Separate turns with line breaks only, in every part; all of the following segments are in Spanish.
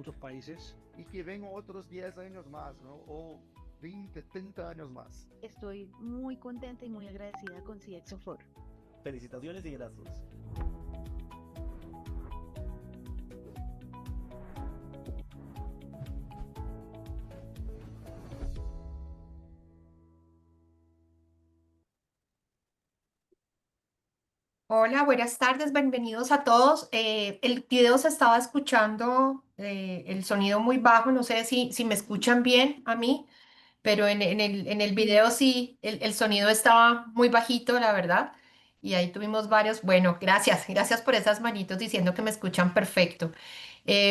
otros países y que vengan otros 10 años más, ¿no? O 20, 30 años más.
Estoy muy contenta y muy agradecida con CXO4.
Felicitaciones y gracias.
Hola, buenas tardes, bienvenidos a todos. El video se estaba escuchando, el sonido muy bajo, no sé si me escuchan bien a mí, pero en el video sí, el sonido estaba muy bajito, la verdad. Y ahí tuvimos varios. Bueno, gracias por esas manitos diciendo que me escuchan perfecto.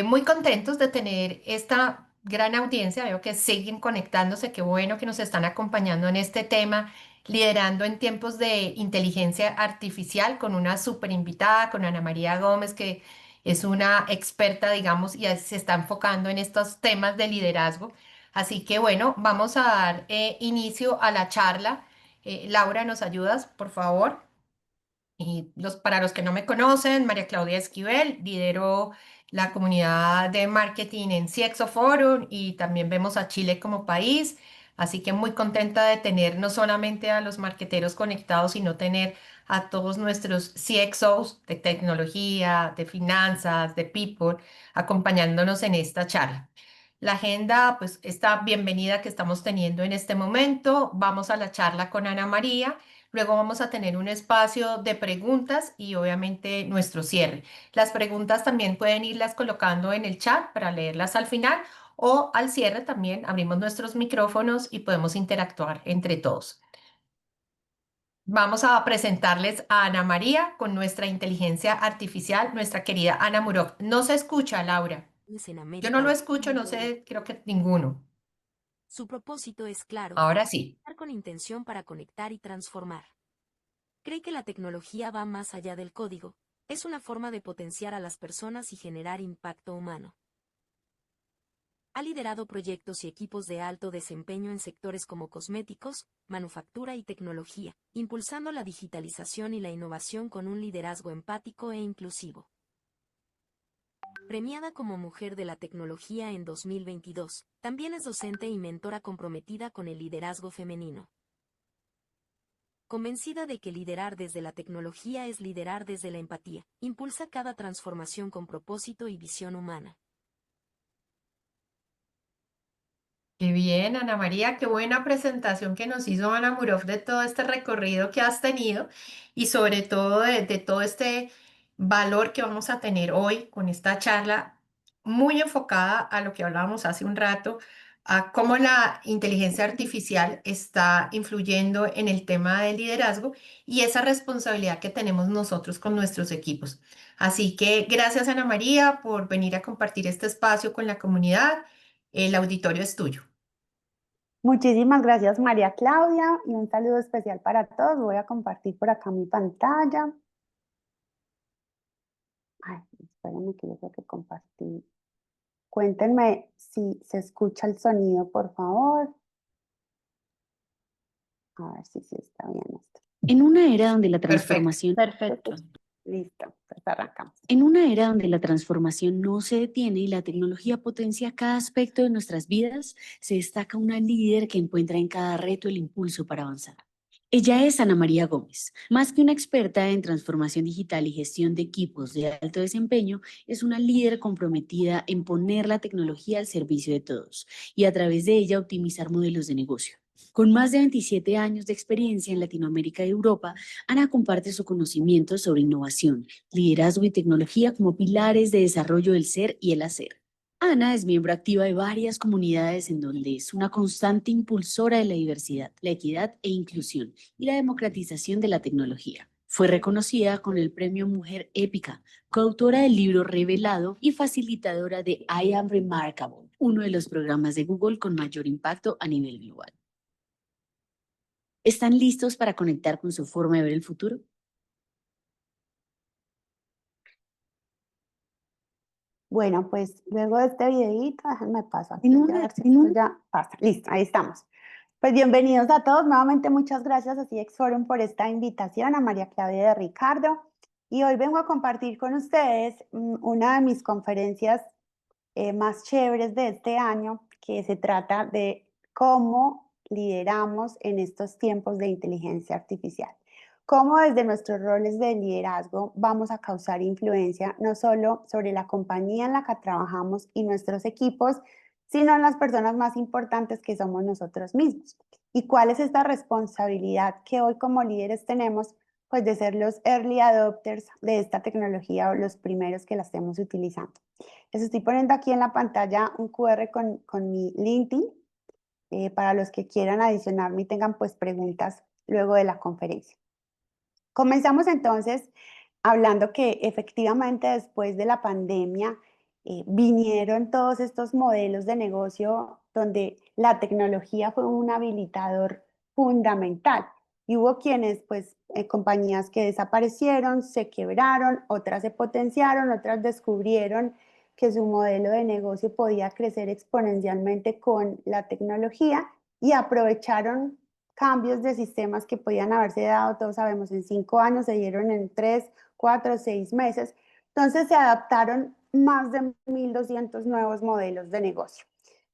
Muy contentos de tener esta gran audiencia, veo que siguen conectándose, qué bueno que nos están acompañando en este tema, liderando en tiempos de inteligencia artificial con una súper invitada, con Ana María Gómez, que es una experta, digamos, y se está enfocando en estos temas de liderazgo. Así que bueno, vamos a dar inicio a la charla. Laura, ¿nos ayudas, por favor? Y para los que no me conocen, María Claudia Esquivel, lidero la comunidad de marketing en CXO Forum y también vemos a Chile como país. Así que muy contenta de tener no solamente a los marqueteros conectados, sino tener a todos nuestros CXOs de tecnología, de finanzas, de people, acompañándonos en esta charla. La agenda, pues, está bienvenida que estamos teniendo en este momento. Vamos a la charla con Ana María. Luego vamos a tener un espacio de preguntas y obviamente nuestro cierre. Las preguntas también pueden irlas colocando en el chat para leerlas al final o al cierre también abrimos nuestros micrófonos y podemos interactuar entre todos. Vamos a presentarles a Ana María con nuestra inteligencia artificial, nuestra querida Ana Murov. No se escucha, Laura.
En
Yo no
América
lo
Latina.
escucho, no sé, creo que ninguno.
Su propósito es claro,
Ahora sí.
estar con intención para conectar y transformar. Cree que la tecnología va más allá del código, es una forma de potenciar a las personas y generar impacto humano. Ha liderado proyectos y equipos de alto desempeño en sectores como cosméticos, manufactura y tecnología, impulsando la digitalización y la innovación con un liderazgo empático e inclusivo. Premiada como Mujer de la Tecnología en 2022, también es docente y mentora comprometida con el liderazgo femenino. Convencida de que liderar desde la tecnología es liderar desde la empatía, impulsa cada transformación con propósito y visión humana.
Qué bien, Ana María, qué buena presentación que nos hizo Ana Murov de todo este recorrido que has tenido y sobre todo de todo este valor que vamos a tener hoy con esta charla muy enfocada a lo que hablábamos hace un rato, a cómo la inteligencia artificial está influyendo en el tema del liderazgo y esa responsabilidad que tenemos nosotros con nuestros equipos. Así que gracias, Ana María, por venir a compartir este espacio con la comunidad. El auditorio es tuyo.
Muchísimas gracias, María Claudia, y un saludo especial para todos. Voy a compartir por acá mi pantalla. Ay, espérenme que yo creo que compartí. Cuéntenme si se escucha el sonido, por favor. A ver si está bien esto.
En una era donde la
Perfecto.
transformación,
Perfecto. Listo, pues arrancamos.
en una era donde la transformación no se detiene y la tecnología potencia cada aspecto de nuestras vidas, se destaca una líder que encuentra en cada reto el impulso para avanzar. Ella es Ana María Gómez. Más que una experta en transformación digital y gestión de equipos de alto desempeño, es una líder comprometida en poner la tecnología al servicio de todos y a través de ella optimizar modelos de negocio. Con más de 27 años de experiencia en Latinoamérica y Europa, Ana comparte su conocimiento sobre innovación, liderazgo y tecnología como pilares de desarrollo del ser y el hacer. Ana es miembro activa de varias comunidades en donde es una constante impulsora de la diversidad, la equidad e inclusión y la democratización de la tecnología. Fue reconocida con el premio Mujer Épica, coautora del libro Revelado y facilitadora de I Am Remarkable, uno de los programas de Google con mayor impacto a nivel global. ¿Están listos para conectar con su forma de ver el futuro?
Bueno, pues luego de este videito, déjenme paso aquí, a ver si esto ya pasa. Listo, ahí estamos. Pues bienvenidos a todos. Nuevamente muchas gracias a CX Forum por esta invitación, a María Claudia y a Ricardo. Y hoy vengo a compartir con ustedes una de mis conferencias más chéveres de este año, que se trata de cómo lideramos en estos tiempos de inteligencia artificial. Cómo desde nuestros roles de liderazgo vamos a causar influencia no solo sobre la compañía en la que trabajamos y nuestros equipos, sino en las personas más importantes que somos nosotros mismos. ¿Y cuál es esta responsabilidad que hoy como líderes tenemos? Pues de ser los early adopters de esta tecnología o los primeros que la estemos utilizando. Les estoy poniendo aquí en la pantalla un QR con mi LinkedIn para los que quieran adicionarme y tengan pues preguntas luego de la conferencia. Comenzamos entonces hablando que efectivamente después de la pandemia vinieron todos estos modelos de negocio donde la tecnología fue un habilitador fundamental. Y hubo quienes, pues, compañías que desaparecieron, se quebraron, otras se potenciaron, otras descubrieron que su modelo de negocio podía crecer exponencialmente con la tecnología y aprovecharon cambios de sistemas que podían haberse dado, todos sabemos, en 5 años, se dieron en 3, 4, 6 meses. Entonces se adaptaron más de 1.200 nuevos modelos de negocio.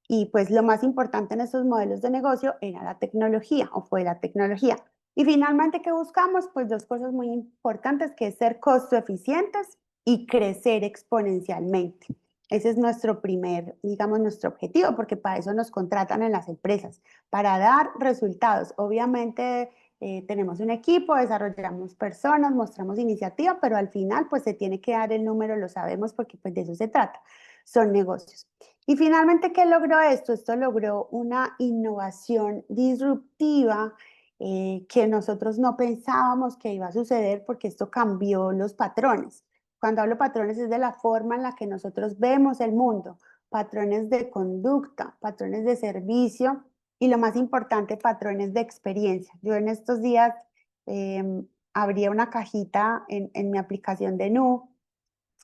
Y pues lo más importante en esos modelos de negocio era la tecnología o fue la tecnología. Y finalmente, ¿qué buscamos? Pues dos cosas muy importantes, que es ser costo eficientes y crecer exponencialmente. Ese es nuestro primer, digamos, nuestro objetivo, porque para eso nos contratan en las empresas, para dar resultados. Obviamente tenemos un equipo, desarrollamos personas, mostramos iniciativa, pero al final pues se tiene que dar el número, lo sabemos, porque pues de eso se trata, son negocios. Y finalmente, ¿qué logró esto? Esto logró una innovación disruptiva que nosotros no pensábamos que iba a suceder, porque esto cambió los patrones. Cuando hablo patrones es de la forma en la que nosotros vemos el mundo, patrones de conducta, patrones de servicio y lo más importante, patrones de experiencia. Yo en estos días abría una cajita en mi aplicación de Nu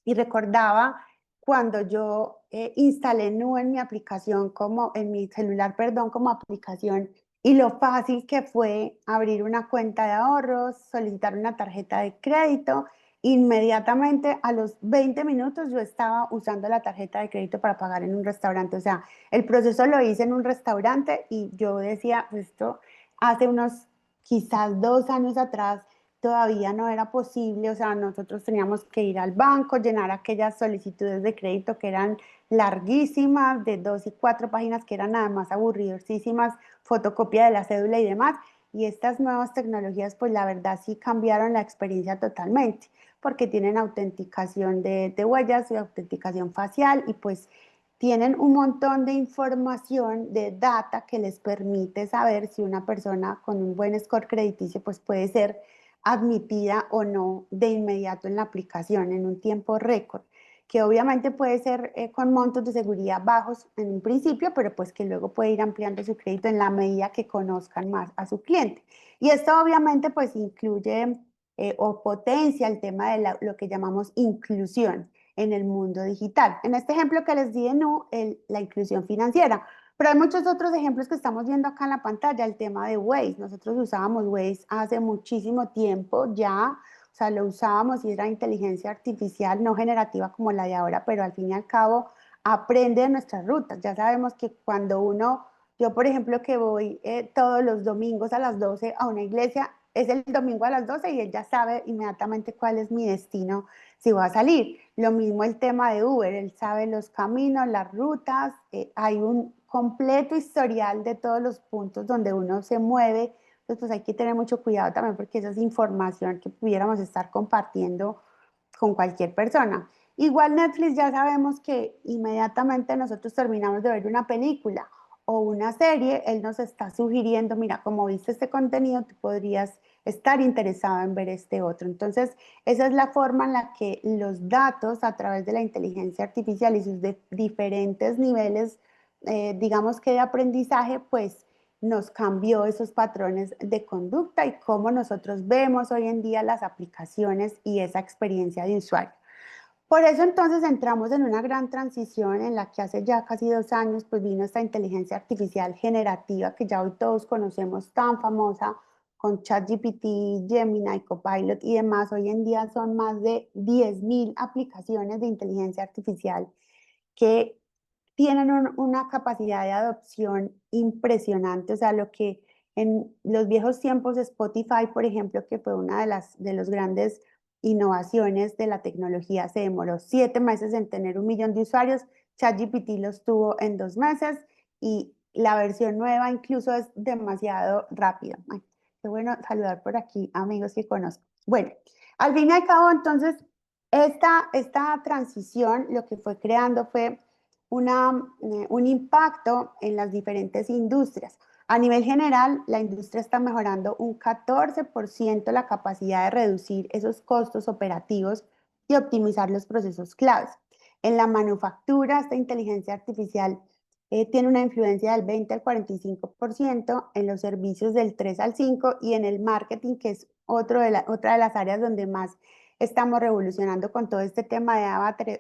y recordaba cuando yo instalé Nu en mi aplicación, como en mi celular, perdón, como aplicación, y lo fácil que fue abrir una cuenta de ahorros, solicitar una tarjeta de crédito. Inmediatamente a los 20 minutos yo estaba usando la tarjeta de crédito para pagar en un restaurante. O sea, el proceso lo hice en un restaurante y yo decía, esto hace unos quizás 2 años atrás todavía no era posible. O sea, nosotros teníamos que ir al banco, llenar aquellas solicitudes de crédito que eran larguísimas, de 2 y 4 páginas, que eran además aburridísimas, fotocopia de la cédula y demás. Y estas nuevas tecnologías, pues la verdad sí cambiaron la experiencia totalmente, porque tienen autenticación de huellas y autenticación facial y pues tienen un montón de información, de data que les permite saber si una persona con un buen score crediticio pues puede ser admitida o no de inmediato en la aplicación en un tiempo récord, que obviamente puede ser con montos de seguridad bajos en un principio, pero pues que luego puede ir ampliando su crédito en la medida que conozcan más a su cliente. Y esto obviamente pues incluye o potencia el tema de lo que llamamos inclusión en el mundo digital. En este ejemplo que les di de Nu, la inclusión financiera. Pero hay muchos otros ejemplos que estamos viendo acá en la pantalla, el tema de Waze. Nosotros usábamos Waze hace muchísimo tiempo ya, o sea, lo usábamos y era inteligencia artificial, no generativa como la de ahora, pero al fin y al cabo aprende de nuestras rutas. Ya sabemos que cuando yo por ejemplo que voy todos los domingos a las 12 a una iglesia, es el domingo a las 12 y él ya sabe inmediatamente cuál es mi destino si va a salir. Lo mismo el tema de Uber, él sabe los caminos, las rutas, hay un completo historial de todos los puntos donde uno se mueve. Entonces pues hay que tener mucho cuidado también, porque esa es información que pudiéramos estar compartiendo con cualquier persona. Igual Netflix, ya sabemos que inmediatamente nosotros terminamos de ver una película o una serie, él nos está sugiriendo, mira, como viste este contenido, tú podrías estar interesado en ver este otro. Entonces, esa es la forma en la que los datos a través de la inteligencia artificial y sus diferentes niveles, digamos que de aprendizaje, pues nos cambió esos patrones de conducta y cómo nosotros vemos hoy en día las aplicaciones y esa experiencia de usuario. Por eso entonces entramos en una gran transición en la que hace ya casi 2 años pues vino esta inteligencia artificial generativa que ya hoy todos conocemos, tan famosa, con ChatGPT, Gemini, Copilot y demás. Hoy en día son más de 10.000 aplicaciones de inteligencia artificial que tienen una capacidad de adopción impresionante, o sea, lo que en los viejos tiempos Spotify, por ejemplo, que fue una de los grandes innovaciones de la tecnología, se demoró 7 meses en tener 1 millón de usuarios, ChatGPT los tuvo en 2 meses y la versión nueva incluso es demasiado rápida. Ay, qué bueno saludar por aquí amigos que conozco. Bueno, al fin y al cabo, entonces, esta transición lo que fue creando fue un impacto en las diferentes industrias. A nivel general, la industria está mejorando un 14% la capacidad de reducir esos costos operativos y optimizar los procesos claves. En la manufactura, esta inteligencia artificial tiene una influencia del 20 al 45%, en los servicios del 3 al 5% y en el marketing, que es otra de las áreas donde más estamos revolucionando con todo este tema de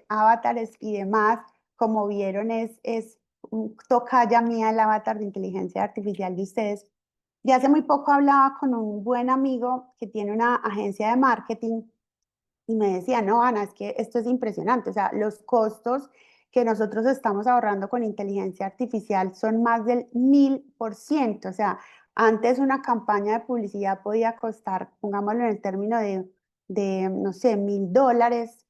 avatares y demás. Como vieron, es tocaya mía el avatar de inteligencia artificial de ustedes. Y hace muy poco hablaba con un buen amigo que tiene una agencia de marketing y me decía, no, Ana, es que esto es impresionante, o sea, los costos que nosotros estamos ahorrando con inteligencia artificial son más del 1000%, o sea, antes una campaña de publicidad podía costar, pongámoslo en el término de no sé, $1000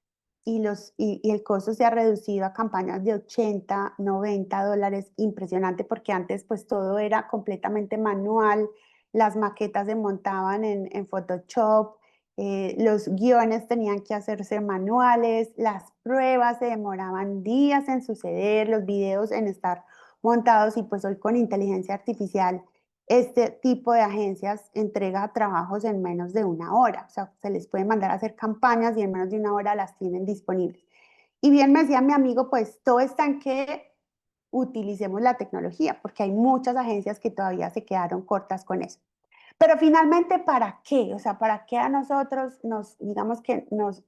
y el costo se ha reducido a campañas de 80, $90, impresionante porque antes pues todo era completamente manual, las maquetas se montaban en Photoshop, los guiones tenían que hacerse manuales, las pruebas se demoraban días en suceder, los videos en estar montados y pues hoy con inteligencia artificial este tipo de agencias entrega trabajos en menos de 1 hora, o sea, se les puede mandar a hacer campañas y en menos de 1 hora las tienen disponibles. Y bien me decía mi amigo, pues todo está en que utilicemos la tecnología, porque hay muchas agencias que todavía se quedaron cortas con eso. Pero finalmente, ¿para qué? O sea, ¿para qué a nosotros digamos que nos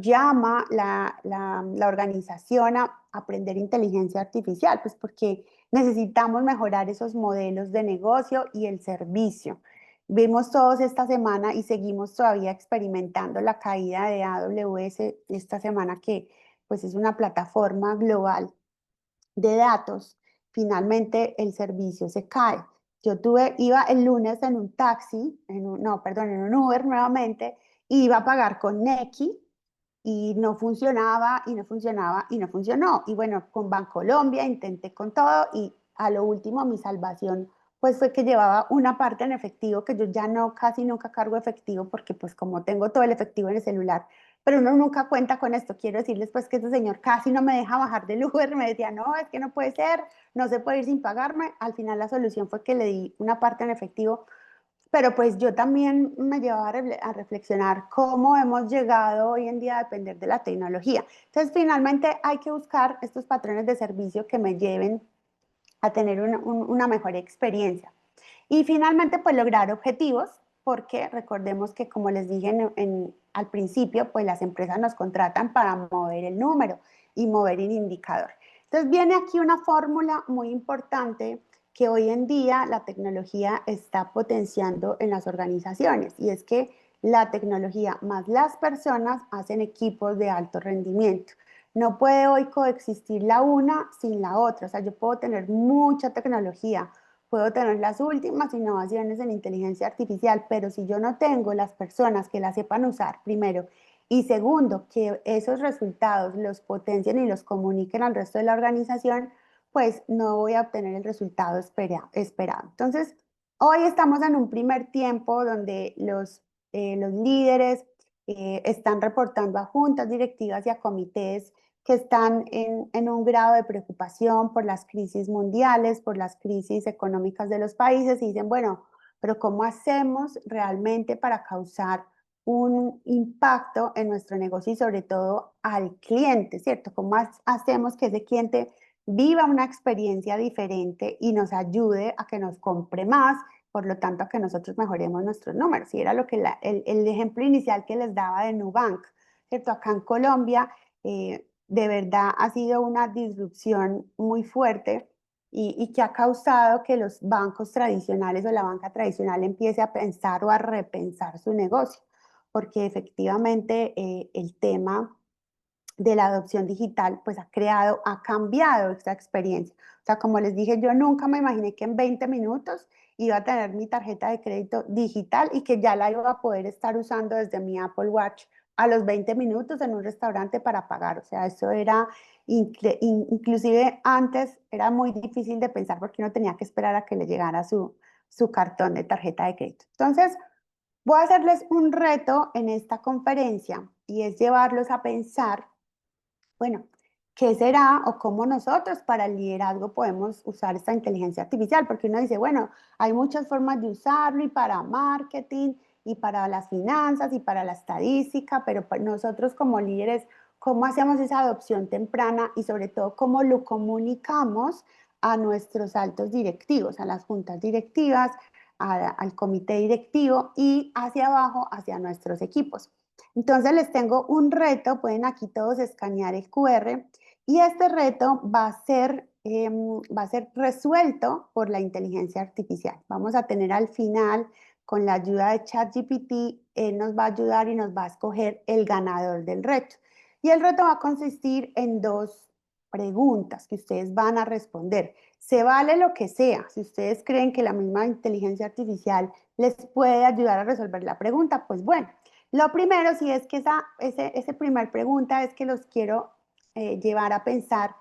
llama la organización a aprender inteligencia artificial? Pues porque necesitamos mejorar esos modelos de negocio y el servicio. Vimos todos esta semana y seguimos todavía experimentando la caída de AWS esta semana, que pues es una plataforma global de datos. Finalmente el servicio se cae. Iba el lunes en un taxi, no, perdón, en un Uber nuevamente, y iba a pagar con Nequi y no funcionaba, y no funcionaba, y no funcionó. Y bueno, con Bancolombia intenté con todo y a lo último mi salvación pues fue que llevaba una parte en efectivo, que yo ya no, casi nunca cargo efectivo porque pues como tengo todo el efectivo en el celular, pero uno nunca cuenta con esto. Quiero decirles pues que este señor casi no me deja bajar del Uber, me decía, no, es que no puede ser, no se puede ir sin pagarme. Al final la solución fue que le di una parte en efectivo, pero pues yo también me llevaba a reflexionar cómo hemos llegado hoy en día a depender de la tecnología. Entonces, finalmente hay que buscar estos patrones de servicio que me lleven a tener una mejor experiencia. Y finalmente, pues lograr objetivos, porque recordemos que como les dije al principio, pues las empresas nos contratan para mover el número y mover el indicador. Entonces viene aquí una fórmula muy importante que hoy en día la tecnología está potenciando en las organizaciones, y es que la tecnología más las personas hacen equipos de alto rendimiento. No puede hoy coexistir la una sin la otra. O sea, yo puedo tener mucha tecnología, puedo tener las últimas innovaciones en inteligencia artificial, pero si yo no tengo las personas que la sepan usar, primero, y segundo, que esos resultados los potencien y los comuniquen al resto de la organización, pues no voy a obtener el resultado esperado. Entonces, hoy estamos en un primer tiempo donde los líderes están reportando a juntas directivas y a comités que están en un grado de preocupación por las crisis mundiales, por las crisis económicas de los países, y dicen, bueno, pero ¿cómo hacemos realmente para causar un impacto en nuestro negocio y sobre todo al cliente, ¿cierto? ¿Cómo hacemos que ese cliente viva una experiencia diferente y nos ayude a que nos compre más, por lo tanto a que nosotros mejoremos nuestros números? Y era lo que el ejemplo inicial que les daba de Nubank, ¿cierto? Acá en Colombia, de verdad ha sido una disrupción muy fuerte y que ha causado que los bancos tradicionales o la banca tradicional empiece a pensar o a repensar su negocio, porque efectivamente el tema de la adopción digital, pues ha cambiado esta experiencia. O sea, como les dije, yo nunca me imaginé que en 20 minutos iba a tener mi tarjeta de crédito digital y que ya la iba a poder estar usando desde mi Apple Watch a los 20 minutos en un restaurante para pagar. O sea, eso era, inclusive antes era muy difícil de pensar porque uno tenía que esperar a que le llegara su cartón de tarjeta de crédito. Entonces, voy a hacerles un reto en esta conferencia y es llevarlos a pensar, bueno, ¿qué será o cómo nosotros para el liderazgo podemos usar esta inteligencia artificial? Porque uno dice, bueno, hay muchas formas de usarlo y para marketing y para las finanzas y para la estadística, pero nosotros como líderes, ¿cómo hacemos esa adopción temprana y sobre todo cómo lo comunicamos a nuestros altos directivos, a las juntas directivas, al comité directivo y hacia abajo, hacia nuestros equipos? Entonces les tengo un reto, pueden aquí todos escanear el QR y este reto va a ser resuelto por la inteligencia artificial. Vamos a tener al final, con la ayuda de ChatGPT, él nos va a ayudar y nos va a escoger el ganador del reto. Y el reto va a consistir en 2 preguntas que ustedes van a responder. Se vale lo que sea. Si ustedes creen que la misma inteligencia artificial les puede ayudar a resolver la pregunta, pues bueno. Lo primero, si es que esa primer pregunta es que los quiero llevar a pensar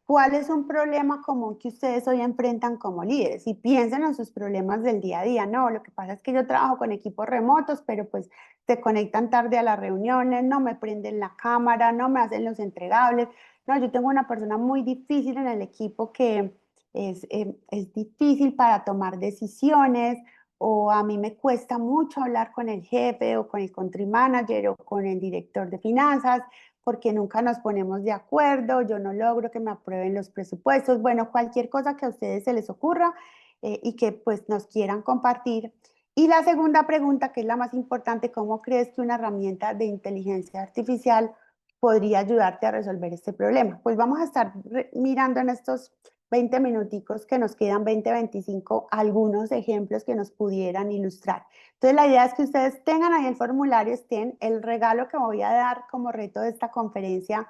cuál es un problema común que ustedes hoy enfrentan como líderes y piensen en sus problemas del día a día. No, lo que pasa es que yo trabajo con equipos remotos, pero pues se conectan tarde a las reuniones, no me prenden la cámara, no me hacen los entregables. No, yo tengo una persona muy difícil en el equipo que es difícil para tomar decisiones, o a mí me cuesta mucho hablar con el jefe o con el country manager o con el director de finanzas porque nunca nos ponemos de acuerdo, yo no logro que me aprueben los presupuestos. Bueno, cualquier cosa que a ustedes se les ocurra y que pues nos quieran compartir. Y la segunda pregunta, que es la más importante, ¿cómo crees que una herramienta de inteligencia artificial podría ayudarte a resolver este problema? Pues vamos a estar mirando en estos 20 minuticos que nos quedan, 20, 25, algunos ejemplos que nos pudieran ilustrar. Entonces la idea es que ustedes tengan ahí el formulario, estén, el regalo que me voy a dar como reto de esta conferencia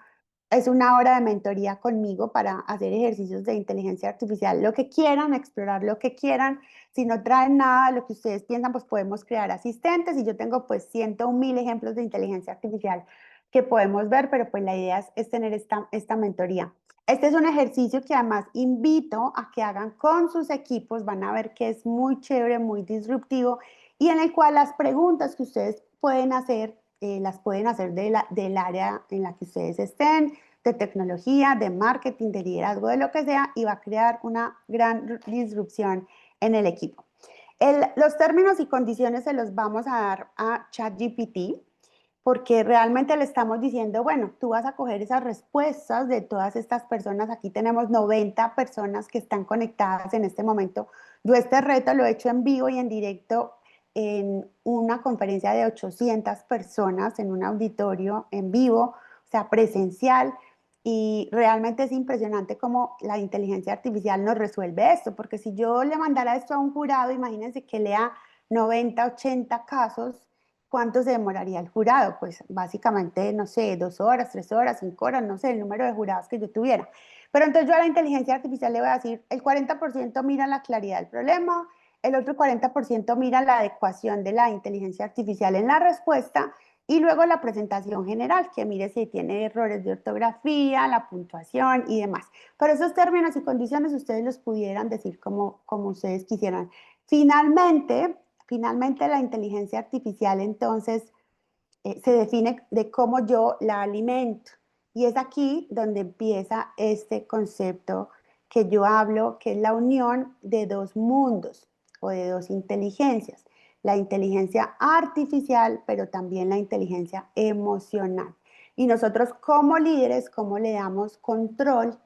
es 1 hora de mentoría conmigo para hacer ejercicios de inteligencia artificial, lo que quieran, explorar lo que quieran. Si no traen nada de lo que ustedes piensan, pues podemos crear asistentes y yo tengo pues 101.000 ejemplos de inteligencia artificial que podemos ver, pero pues la idea es tener esta mentoría. Este es un ejercicio que además invito a que hagan con sus equipos, van a ver que es muy chévere, muy disruptivo y en el cual las preguntas que ustedes pueden hacer, las pueden hacer del área en la que ustedes estén, de tecnología, de marketing, de liderazgo, de lo que sea, y va a crear una gran disrupción en el equipo. Los términos y condiciones se los vamos a dar a ChatGPT, porque realmente le estamos diciendo, bueno, tú vas a coger esas respuestas de todas estas personas. Aquí tenemos 90 personas que están conectadas en este momento. Yo este reto lo he hecho en vivo y en directo en una conferencia de 800 personas en un auditorio en vivo, o sea, presencial. Y realmente es impresionante cómo la inteligencia artificial nos resuelve esto, porque si yo le mandara esto a un jurado, imagínense que lea 90, 80 casos, ¿cuánto se demoraría el jurado? Pues básicamente, no sé, 2 horas, 3 horas, 5 horas, no sé, el número de jurados que yo tuviera. Pero entonces yo a la inteligencia artificial le voy a decir, el 40% mira la claridad del problema, el otro 40% mira la adecuación de la inteligencia artificial en la respuesta y luego la presentación general, que mire si tiene errores de ortografía, la puntuación y demás. Pero esos términos y condiciones ustedes los pudieran decir como ustedes quisieran. Finalmente, la inteligencia artificial entonces se define de cómo yo la alimento. Y es aquí donde empieza este concepto que yo hablo, que es la unión de 2 mundos o de 2 inteligencias. La inteligencia artificial, pero también la inteligencia emocional. Y nosotros como líderes, ¿cómo le damos control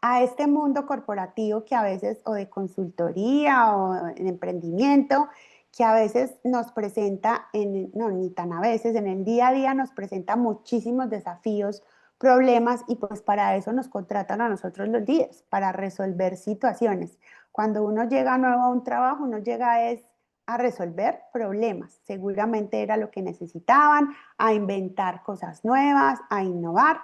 a este mundo corporativo que a veces, o de consultoría o en emprendimiento, que a veces nos presenta, no, ni tan a veces, en el día a día nos presenta muchísimos desafíos, problemas, y pues para eso nos contratan a nosotros los líderes, para resolver situaciones. Cuando uno llega nuevo a un trabajo, uno llega a resolver problemas. Seguramente era lo que necesitaban, a inventar cosas nuevas, a innovar.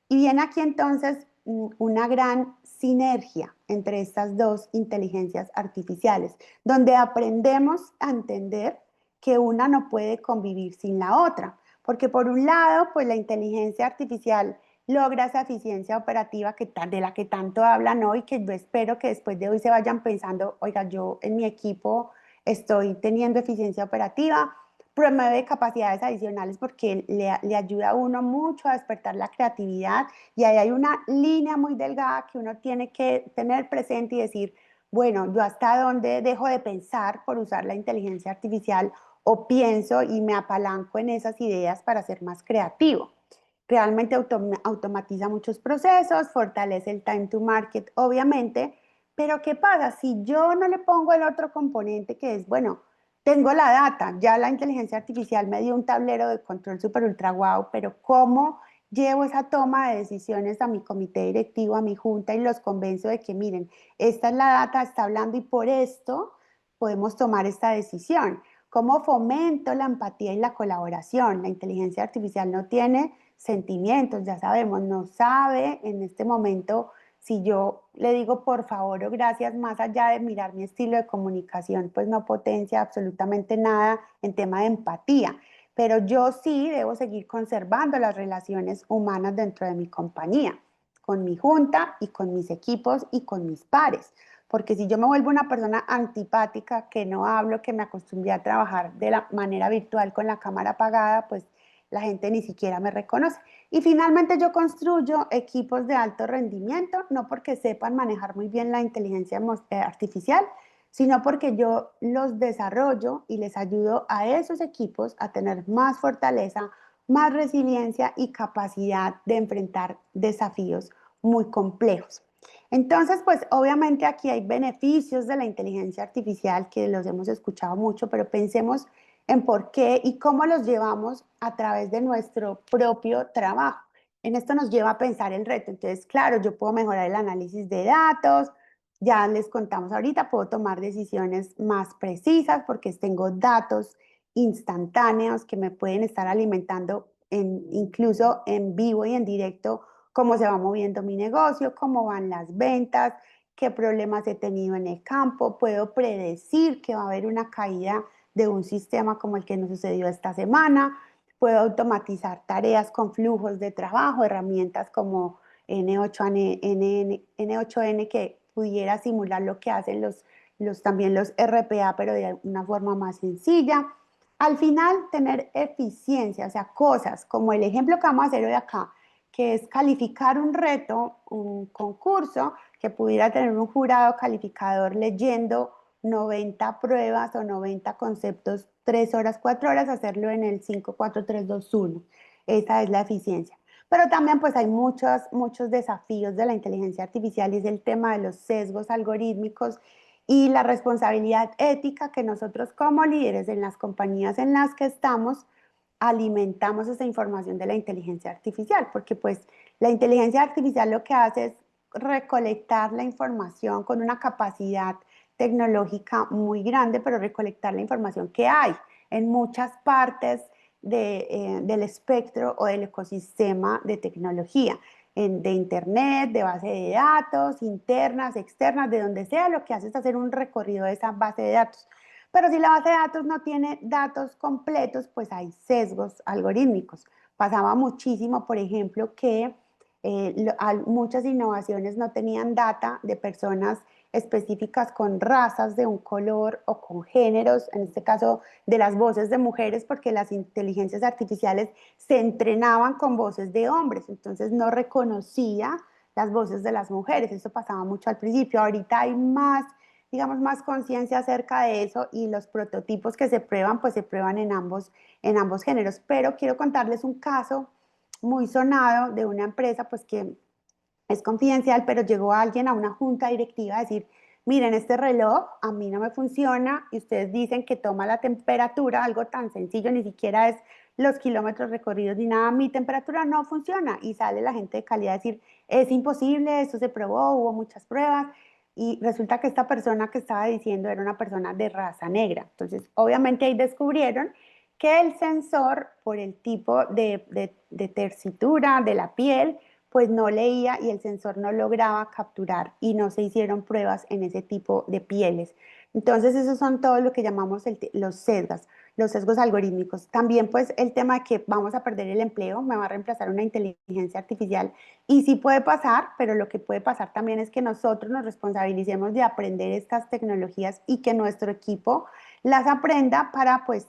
Y viene aquí entonces una gran sinergia entre estas dos inteligencias artificiales, donde aprendemos a entender que una no puede convivir sin la otra, porque por un lado, pues la inteligencia artificial logra esa eficiencia operativa de la que tanto hablan hoy, que yo espero que después de hoy se vayan pensando, oiga, yo en mi equipo estoy teniendo eficiencia operativa, promueve capacidades adicionales porque le ayuda a uno mucho a despertar la creatividad y ahí hay una línea muy delgada que uno tiene que tener presente y decir, bueno, yo hasta dónde dejo de pensar por usar la inteligencia artificial o pienso y me apalanco en esas ideas para ser más creativo. Realmente automatiza muchos procesos, fortalece el time to market, obviamente, pero ¿qué pasa? Si yo no le pongo el otro componente que es, bueno, tengo la data, ya la inteligencia artificial me dio un tablero de control super ultra guau, pero ¿cómo llevo esa toma de decisiones a mi comité directivo, a mi junta y los convenzo de que miren, esta es la data, está hablando y por esto podemos tomar esta decisión? ¿Cómo fomento la empatía y la colaboración? La inteligencia artificial no tiene sentimientos, ya sabemos, no sabe en este momento si yo le digo por favor o gracias, más allá de mirar mi estilo de comunicación, pues no potencia absolutamente nada en tema de empatía. Pero yo sí debo seguir conservando las relaciones humanas dentro de mi compañía, con mi junta y con mis equipos y con mis pares. Porque si yo me vuelvo una persona antipática, que no hablo, que me acostumbré a trabajar de la manera virtual con la cámara apagada, pues la gente ni siquiera me reconoce. Y finalmente yo construyo equipos de alto rendimiento, no porque sepan manejar muy bien la inteligencia artificial, sino porque yo los desarrollo y les ayudo a esos equipos a tener más fortaleza, más resiliencia y capacidad de enfrentar desafíos muy complejos. Entonces, pues obviamente aquí hay beneficios de la inteligencia artificial que los hemos escuchado mucho, pero pensemos en por qué y cómo los llevamos a través de nuestro propio trabajo. En esto nos lleva a pensar el reto. Entonces, claro, yo puedo mejorar el análisis de datos, ya les contamos ahorita, puedo tomar decisiones más precisas porque tengo datos instantáneos que me pueden estar alimentando incluso en vivo y en directo cómo se va moviendo mi negocio, cómo van las ventas, qué problemas he tenido en el campo, puedo predecir que va a haber una caída de un sistema como el que nos sucedió esta semana, puedo automatizar tareas con flujos de trabajo, herramientas como N8N que pudiera simular lo que hacen también los RPA, pero de una forma más sencilla. Al final, tener eficiencia, o sea, cosas como el ejemplo que vamos a hacer hoy acá, que es calificar un reto, un concurso, que pudiera tener un jurado calificador leyendo 90 pruebas o 90 conceptos, 3 horas, 4 horas, hacerlo en el 5, 4, 3, 2, 1. Esa es la eficiencia. Pero también pues hay muchos desafíos de la inteligencia artificial y es el tema de los sesgos algorítmicos y la responsabilidad ética que nosotros como líderes en las compañías en las que estamos alimentamos esa información de la inteligencia artificial, porque pues la inteligencia artificial lo que hace es recolectar la información con una capacidad tecnológica muy grande, pero recolectar la información que hay en muchas partes del espectro o del ecosistema de tecnología, de internet, de base de datos, internas, externas, de donde sea, lo que hace es hacer un recorrido de esa base de datos. Pero si la base de datos no tiene datos completos, pues hay sesgos algorítmicos. Pasaba muchísimo, por ejemplo, que muchas innovaciones no tenían data de personas específicas con razas de un color o con géneros, en este caso de las voces de mujeres, porque las inteligencias artificiales se entrenaban con voces de hombres, entonces no reconocía las voces de las mujeres. Eso pasaba mucho al principio. Ahorita hay más, digamos, más conciencia acerca de eso y los prototipos que se prueban, pues se prueban en ambos géneros. Pero quiero contarles un caso muy sonado de una empresa, pues que es confidencial, pero llegó alguien a una junta directiva a decir, miren, este reloj a mí no me funciona y ustedes dicen que toma la temperatura, algo tan sencillo, ni siquiera es los kilómetros recorridos ni nada, mi temperatura no funciona. Y sale la gente de calidad a decir, es imposible, esto se probó, hubo muchas pruebas. y resulta que esta persona que estaba diciendo era una persona de raza negra. Entonces, obviamente ahí descubrieron que el sensor, por el tipo de tersitura de la piel, pues no leía y el sensor no lograba capturar y no se hicieron pruebas en ese tipo de pieles. Entonces, esos son todo lo que llamamos los sesgos algorítmicos. También pues el tema de que vamos a perder el empleo, me va a reemplazar una inteligencia artificial y sí puede pasar, pero lo que puede pasar también es que nosotros nos responsabilicemos de aprender estas tecnologías y que nuestro equipo las aprenda para pues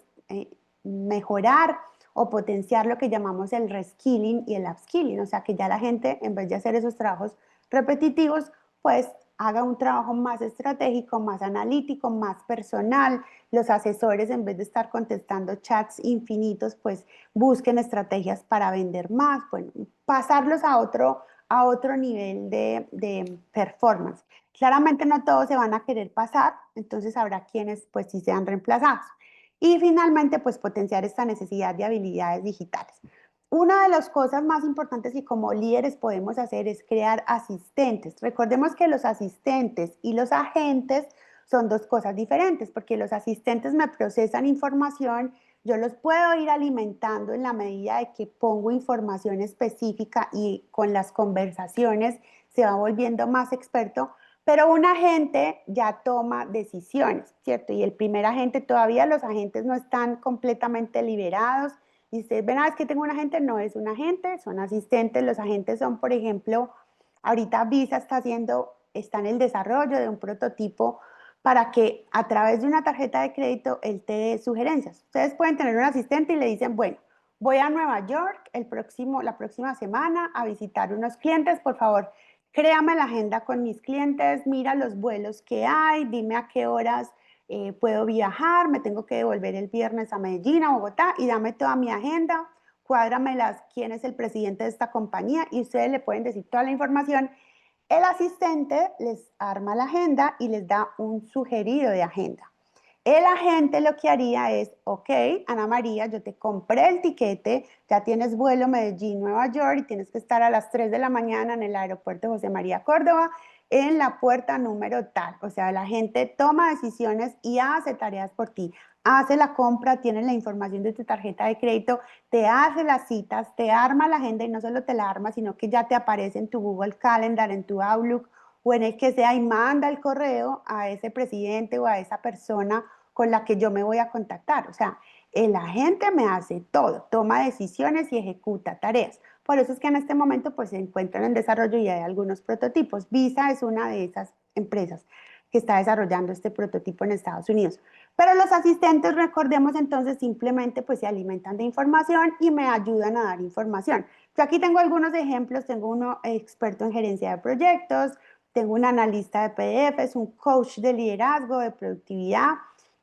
mejorar o potenciar lo que llamamos el reskilling y el upskilling, o sea que ya la gente en vez de hacer esos trabajos repetitivos, pues haga un trabajo más estratégico, más analítico, más personal. Los asesores, en vez de estar contestando chats infinitos, pues busquen estrategias para vender más, bueno, pasarlos a otro nivel de performance. Claramente no todos se van a querer pasar, entonces habrá quienes pues sí sean reemplazados. Y finalmente, pues potenciar esta necesidad de habilidades digitales. Una de las cosas más importantes que como líderes podemos hacer es crear asistentes. Recordemos que los asistentes y los agentes son dos cosas diferentes, porque los asistentes me procesan información, yo los puedo ir alimentando en la medida de que pongo información específica y con las conversaciones se va volviendo más experto, pero un agente ya toma decisiones, ¿cierto? Y el primer agente, todavía los agentes no están completamente liberados. Y ustedes ven, es que tengo un agente, no es un agente, son asistentes. Los agentes son, por ejemplo, ahorita Visa está en el desarrollo de un prototipo para que a través de una tarjeta de crédito él te dé sugerencias. Ustedes pueden tener un asistente y le dicen, bueno, voy a Nueva York la próxima semana a visitar unos clientes, por favor, créame la agenda con mis clientes, mira los vuelos que hay, dime a qué horas puedo viajar, me tengo que devolver el viernes a Medellín, a Bogotá, y dame toda mi agenda, cuádramelas, quién es el presidente de esta compañía, y ustedes le pueden decir toda la información. El asistente les arma la agenda y les da un sugerido de agenda. El agente lo que haría es, ok, Ana María, yo te compré el tiquete, ya tienes vuelo Medellín-Nueva York y tienes que estar a las 3 de la mañana en el aeropuerto José María Córdoba en la puerta número tal. O sea, la gente toma decisiones y hace tareas por ti. Hace la compra, tiene la información de tu tarjeta de crédito, te hace las citas, te arma la agenda y no solo te la arma, sino que ya te aparece en tu Google Calendar, en tu Outlook o en el que sea y manda el correo a ese presidente o a esa persona con la que yo me voy a contactar. O sea, el agente me hace todo, toma decisiones y ejecuta tareas. Por eso es que en este momento pues se encuentran en desarrollo y hay algunos prototipos. Visa es una de esas empresas que está desarrollando este prototipo en Estados Unidos. Pero los asistentes, recordemos entonces, simplemente pues se alimentan de información y me ayudan a dar información. Yo aquí tengo algunos ejemplos, tengo uno experto en gerencia de proyectos, tengo un analista de PDFs, un coach de liderazgo, de productividad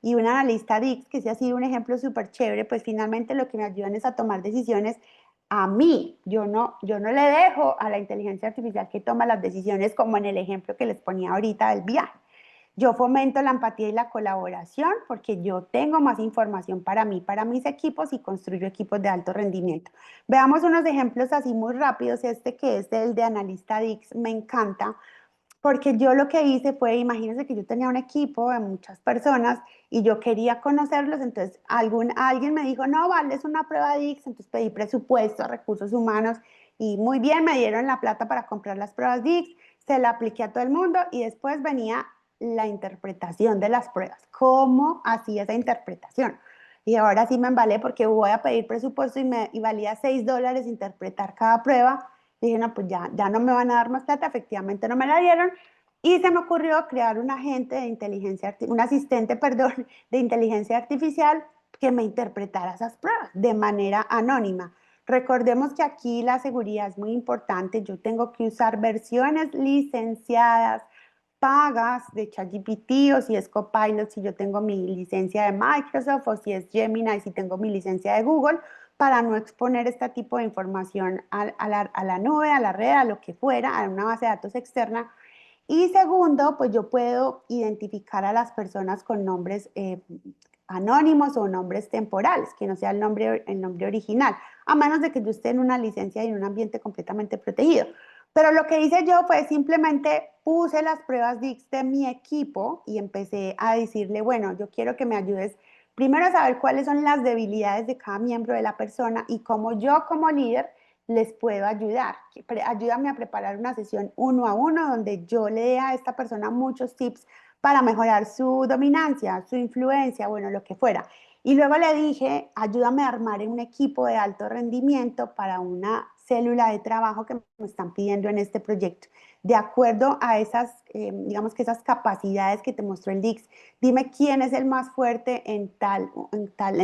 y un analista DIX, que sí ha sido un ejemplo súper chévere, pues finalmente lo que me ayudan es a tomar decisiones a mí. Yo no le dejo a la inteligencia artificial que toma las decisiones como en el ejemplo que les ponía ahorita del viaje. Yo fomento la empatía y la colaboración porque yo tengo más información para mí, para mis equipos y construyo equipos de alto rendimiento. Veamos unos ejemplos así muy rápidos. Este que es el de analista DIX me encanta porque yo lo que hice fue, imagínense que yo tenía un equipo de muchas personas y yo quería conocerlos, entonces alguien me dijo, no, vale, es una prueba DIX, entonces pedí presupuesto, recursos humanos y muy bien, me dieron la plata para comprar las pruebas DIX, se la apliqué a todo el mundo y después venía la interpretación de las pruebas, cómo hacía esa interpretación. Y ahora sí me embalé porque voy a pedir presupuesto y valía $6 interpretar cada prueba. Dije, no, pues ya no me van a dar más plata, efectivamente no me la dieron. Y se me ocurrió crear un agente de inteligencia, un asistente, perdón, de inteligencia artificial que me interpretara esas pruebas de manera anónima. Recordemos que aquí la seguridad es muy importante. Yo tengo que usar versiones licenciadas, pagas de ChatGPT o si es Copilot, si yo tengo mi licencia de Microsoft o si es Gemini, si tengo mi licencia de Google, para no exponer este tipo de información a la nube, a la red, a lo que fuera, a una base de datos externa. Y segundo, pues yo puedo identificar a las personas con nombres anónimos o nombres temporales, que no sea el nombre original, a menos de que yo esté en una licencia y en un ambiente completamente protegido. Pero lo que hice yo fue simplemente puse las pruebas DICS de mi equipo y empecé a decirle, bueno, yo quiero que me ayudes primero a saber cuáles son las debilidades de cada miembro de la persona y cómo yo como líder les puedo ayudar. Ayúdame a preparar una sesión 1 a 1 donde yo le dé a esta persona muchos tips para mejorar su dominancia, su influencia, bueno, lo que fuera. Y luego le dije, ayúdame a armar un equipo de alto rendimiento para una célula de trabajo que me están pidiendo en este proyecto. De acuerdo a esas, digamos que esas capacidades que te mostró el DICS, dime quién es el más fuerte en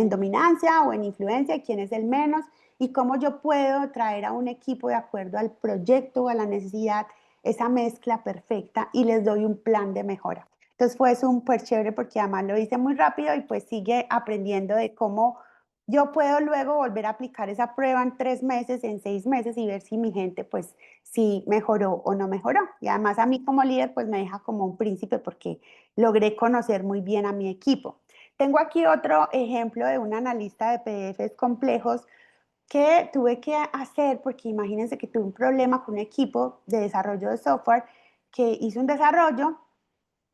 dominancia o en influencia y quién es el menos y cómo yo puedo traer a un equipo de acuerdo al proyecto o a la necesidad, esa mezcla perfecta y les doy un plan de mejora. Entonces fue súper chévere porque además lo hice muy rápido y pues sigue aprendiendo de cómo yo puedo luego volver a aplicar esa prueba en 3 meses, en 6 meses y ver si mi gente pues si mejoró o no mejoró. Y además a mí como líder pues me deja como un príncipe porque logré conocer muy bien a mi equipo. Tengo aquí otro ejemplo de un analista de PDFs complejos que tuve que hacer porque imagínense que tuve un problema con un equipo de desarrollo de software que hizo un desarrollo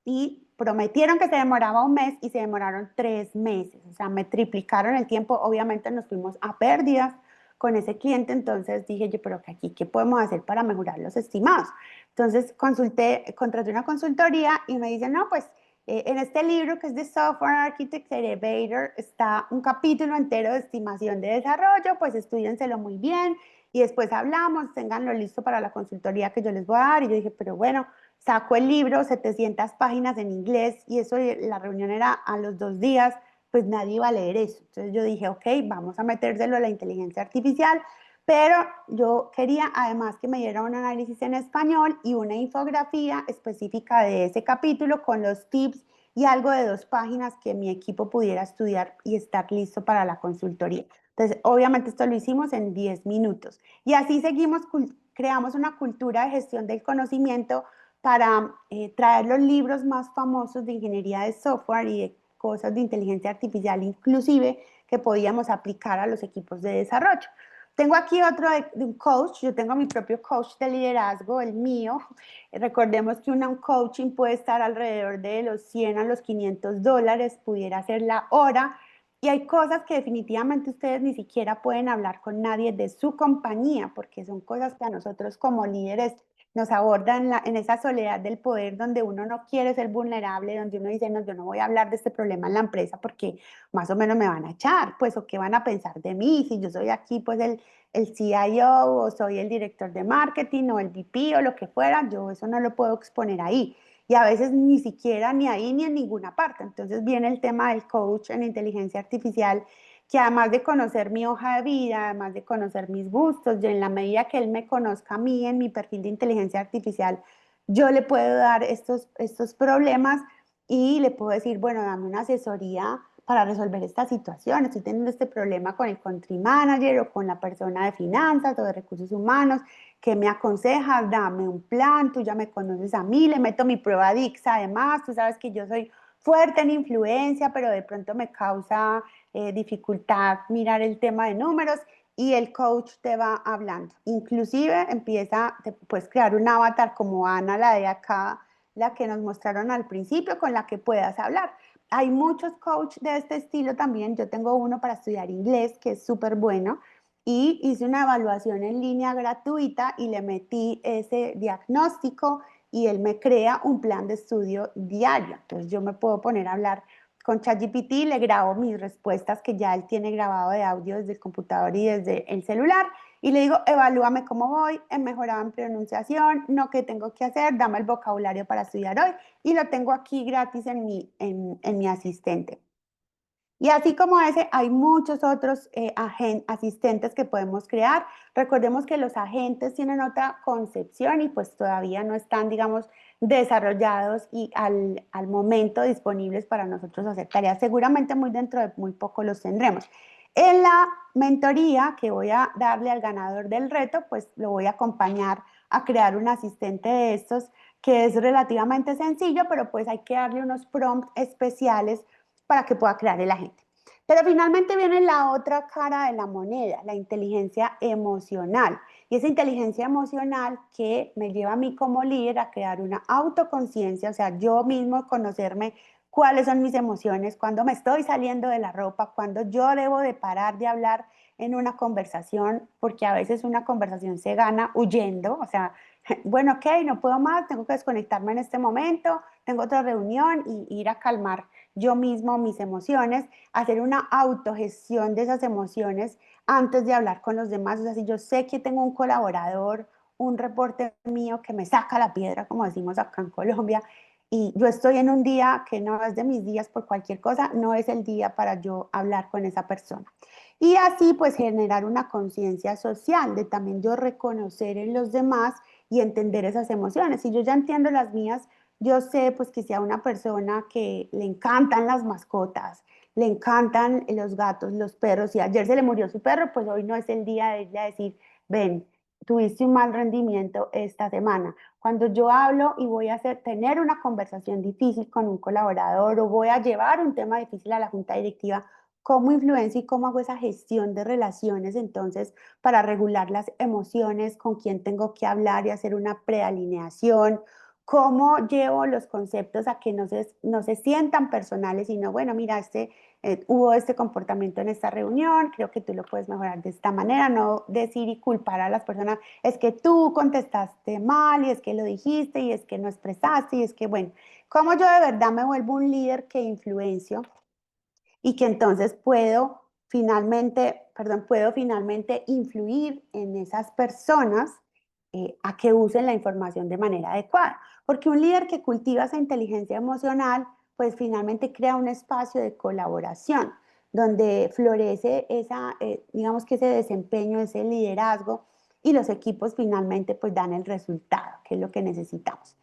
y prometieron que se demoraba 1 mes y se demoraron 3 meses. O sea, me triplicaron el tiempo. Obviamente nos fuimos a pérdidas con ese cliente. Entonces dije yo, pero aquí, ¿qué podemos hacer para mejorar los estimados? Entonces contraté una consultoría y me dicen, no, pues en este libro que es de Software Architect Elevator está un capítulo entero de estimación de desarrollo, pues estudienselo muy bien y después hablamos, ténganlo listo para la consultoría que yo les voy a dar. Y yo dije, pero bueno, saco el libro, 700 páginas en inglés y eso, la reunión era a los 2 días, pues nadie iba a leer eso. Entonces yo dije, ok, vamos a metérselo a la inteligencia artificial, pero yo quería además que me diera un análisis en español y una infografía específica de ese capítulo con los tips y algo de 2 páginas que mi equipo pudiera estudiar y estar listo para la consultoría. Entonces, obviamente esto lo hicimos en 10 minutos. Y así seguimos, creamos una cultura de gestión del conocimiento para traer los libros más famosos de ingeniería de software y de cosas de inteligencia artificial inclusive que podíamos aplicar a los equipos de desarrollo. Tengo aquí otro de un coach, yo tengo mi propio coach de liderazgo, el mío. Recordemos que un coaching puede estar alrededor de los 100 a los $500, pudiera ser la hora, y hay cosas que definitivamente ustedes ni siquiera pueden hablar con nadie de su compañía, porque son cosas que a nosotros como líderes nos abordan en esa soledad del poder donde uno no quiere ser vulnerable, donde uno dice, no, yo no voy a hablar de este problema en la empresa porque más o menos me van a echar, pues, o qué van a pensar de mí, si yo soy aquí, pues, el CIO o soy el director de marketing o el VP o lo que fuera, yo eso no lo puedo exponer ahí. Y a veces ni siquiera ni ahí ni en ninguna parte. Entonces viene el tema del coach en inteligencia artificial, que además de conocer mi hoja de vida, además de conocer mis gustos, y en la medida que él me conozca a mí en mi perfil de inteligencia artificial, yo le puedo dar estos problemas y le puedo decir, bueno, dame una asesoría para resolver esta situación. Estoy teniendo este problema con el country manager o con la persona de finanzas o de recursos humanos. ¿Qué me aconsejas? Dame un plan, tú ya me conoces a mí, le meto mi prueba DICS además, tú sabes que yo soy fuerte en influencia, pero de pronto me causa dificultad mirar el tema de números y el coach te va hablando. Inclusive te puedes crear un avatar como Ana, la de acá, la que nos mostraron al principio, con la que puedas hablar. Hay muchos coaches de este estilo también. Yo tengo uno para estudiar inglés que es súper bueno y hice una evaluación en línea gratuita y le metí ese diagnóstico y él me crea un plan de estudio diario. Entonces yo me puedo poner a hablar con ChatGPT, le grabo mis respuestas que ya él tiene grabado de audio desde el computador y desde el celular y le digo, evalúame cómo voy, he mejorado en pronunciación, no qué tengo que hacer, dame el vocabulario para estudiar hoy y lo tengo aquí gratis en mi asistente. Y así como ese, hay muchos otros asistentes que podemos crear. Recordemos que los agentes tienen otra concepción y pues todavía no están, digamos, desarrollados y al momento disponibles para nosotros hacer tareas. Seguramente muy dentro de muy poco los tendremos. En la mentoría que voy a darle al ganador del reto, pues lo voy a acompañar a crear un asistente de estos que es relativamente sencillo, pero pues hay que darle unos prompts especiales para que pueda crear el agente. Pero finalmente viene la otra cara de la moneda, la inteligencia emocional. Y esa inteligencia emocional que me lleva a mí como líder a crear una autoconciencia, o sea, yo mismo conocerme cuáles son mis emociones, cuando me estoy saliendo de la ropa, cuando yo debo de parar de hablar en una conversación, porque a veces una conversación se gana huyendo, o sea, bueno, ok, no puedo más, tengo que desconectarme en este momento, tengo otra reunión y ir a calmar yo mismo mis emociones, hacer una autogestión de esas emociones antes de hablar con los demás. O sea, si yo sé que tengo un colaborador, un reporte mío que me saca la piedra, como decimos acá en Colombia, y yo estoy en un día que no es de mis días por cualquier cosa, no es el día para yo hablar con esa persona. Y así pues generar una conciencia social de también yo reconocer en los demás y entender esas emociones. Si yo ya entiendo las mías, yo sé pues que sea una persona que le encantan las mascotas, le encantan los gatos, los perros, y ayer se le murió su perro, pues hoy no es el día de ella decir, ven, tuviste un mal rendimiento esta semana. Cuando yo hablo y voy a tener una conversación difícil con un colaborador o voy a llevar un tema difícil a la junta directiva, ¿cómo influencio y cómo hago esa gestión de relaciones entonces para regular las emociones, con quién tengo que hablar y hacer una prealineación? ¿Cómo llevo los conceptos a que no se sientan personales, sino, bueno, mira, hubo este comportamiento en esta reunión, creo que tú lo puedes mejorar de esta manera, no decir y culpar a las personas, es que tú contestaste mal y es que lo dijiste y es que no expresaste y es que, bueno, ¿cómo yo de verdad me vuelvo un líder que influencio y que entonces puedo finalmente influir en esas personas a que usen la información de manera adecuada? Porque un líder que cultiva esa inteligencia emocional, pues finalmente crea un espacio de colaboración donde florece digamos que ese desempeño, ese liderazgo, y los equipos finalmente pues dan el resultado, que es lo que necesitamos.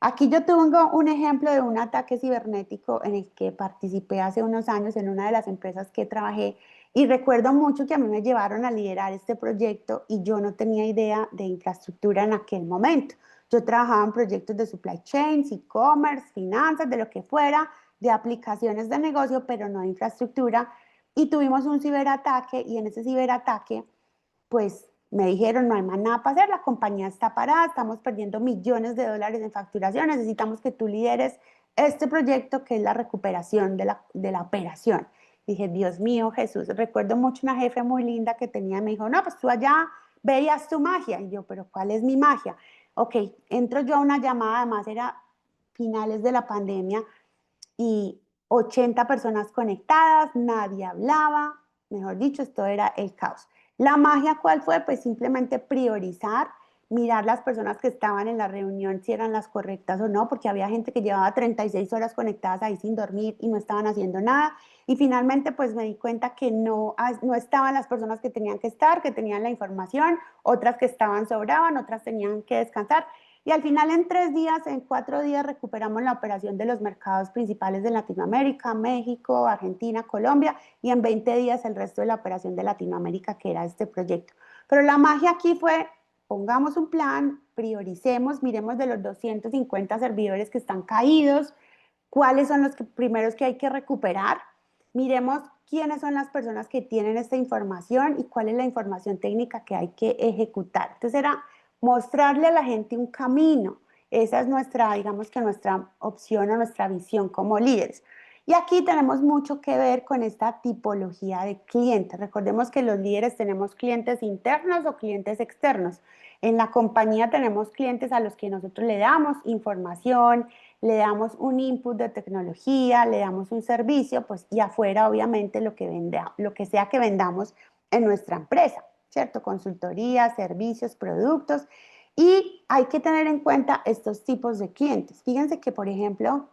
Aquí yo tengo un ejemplo de un ataque cibernético en el que participé hace unos años en una de las empresas que trabajé, y recuerdo mucho que a mí me llevaron a liderar este proyecto y yo no tenía idea de infraestructura en aquel momento. Yo trabajaba en proyectos de supply chain, e-commerce, finanzas, de lo que fuera, de aplicaciones de negocio, pero no de infraestructura. Y tuvimos un ciberataque, y en ese ciberataque pues me dijeron, no hay más nada para hacer, la compañía está parada, estamos perdiendo millones de dólares en facturación, necesitamos que tú lideres este proyecto que es la recuperación de la operación. Dije, Dios mío, Jesús. Recuerdo mucho una jefe muy linda que tenía, me dijo, no, pues tú allá veías tu magia. Y yo, pero ¿cuál es mi magia? Ok, entro yo a una llamada, además era finales de la pandemia, y 80 personas conectadas, nadie hablaba, mejor dicho, esto era el caos. La magia, ¿cuál fue? Pues simplemente priorizar, mirar las personas que estaban en la reunión si eran las correctas o no, porque había gente que llevaba 36 horas conectadas ahí sin dormir y no estaban haciendo nada. Y finalmente pues me di cuenta que no estaban las personas que tenían que estar, que tenían la información, otras que estaban sobraban, otras tenían que descansar. Y al final en 3 días, en 4 días recuperamos la operación de los mercados principales de Latinoamérica, México, Argentina, Colombia, y en 20 días el resto de la operación de Latinoamérica, que era este proyecto. Pero la magia aquí fue, pongamos un plan, prioricemos, miremos de los 250 servidores que están caídos, cuáles son los primeros que hay que recuperar, miremos quiénes son las personas que tienen esta información y cuál es la información técnica que hay que ejecutar. Entonces era mostrarle a la gente un camino. Esa es digamos que nuestra opción o nuestra visión como líderes. Y aquí tenemos mucho que ver con esta tipología de clientes. Recordemos que los líderes tenemos clientes internos o clientes externos. En la compañía tenemos clientes a los que nosotros le damos información, le damos un input de tecnología, le damos un servicio, pues, y afuera obviamente lo que sea que vendamos en nuestra empresa, ¿cierto? Consultoría, servicios, productos. Y hay que tener en cuenta estos tipos de clientes. Fíjense que, por ejemplo,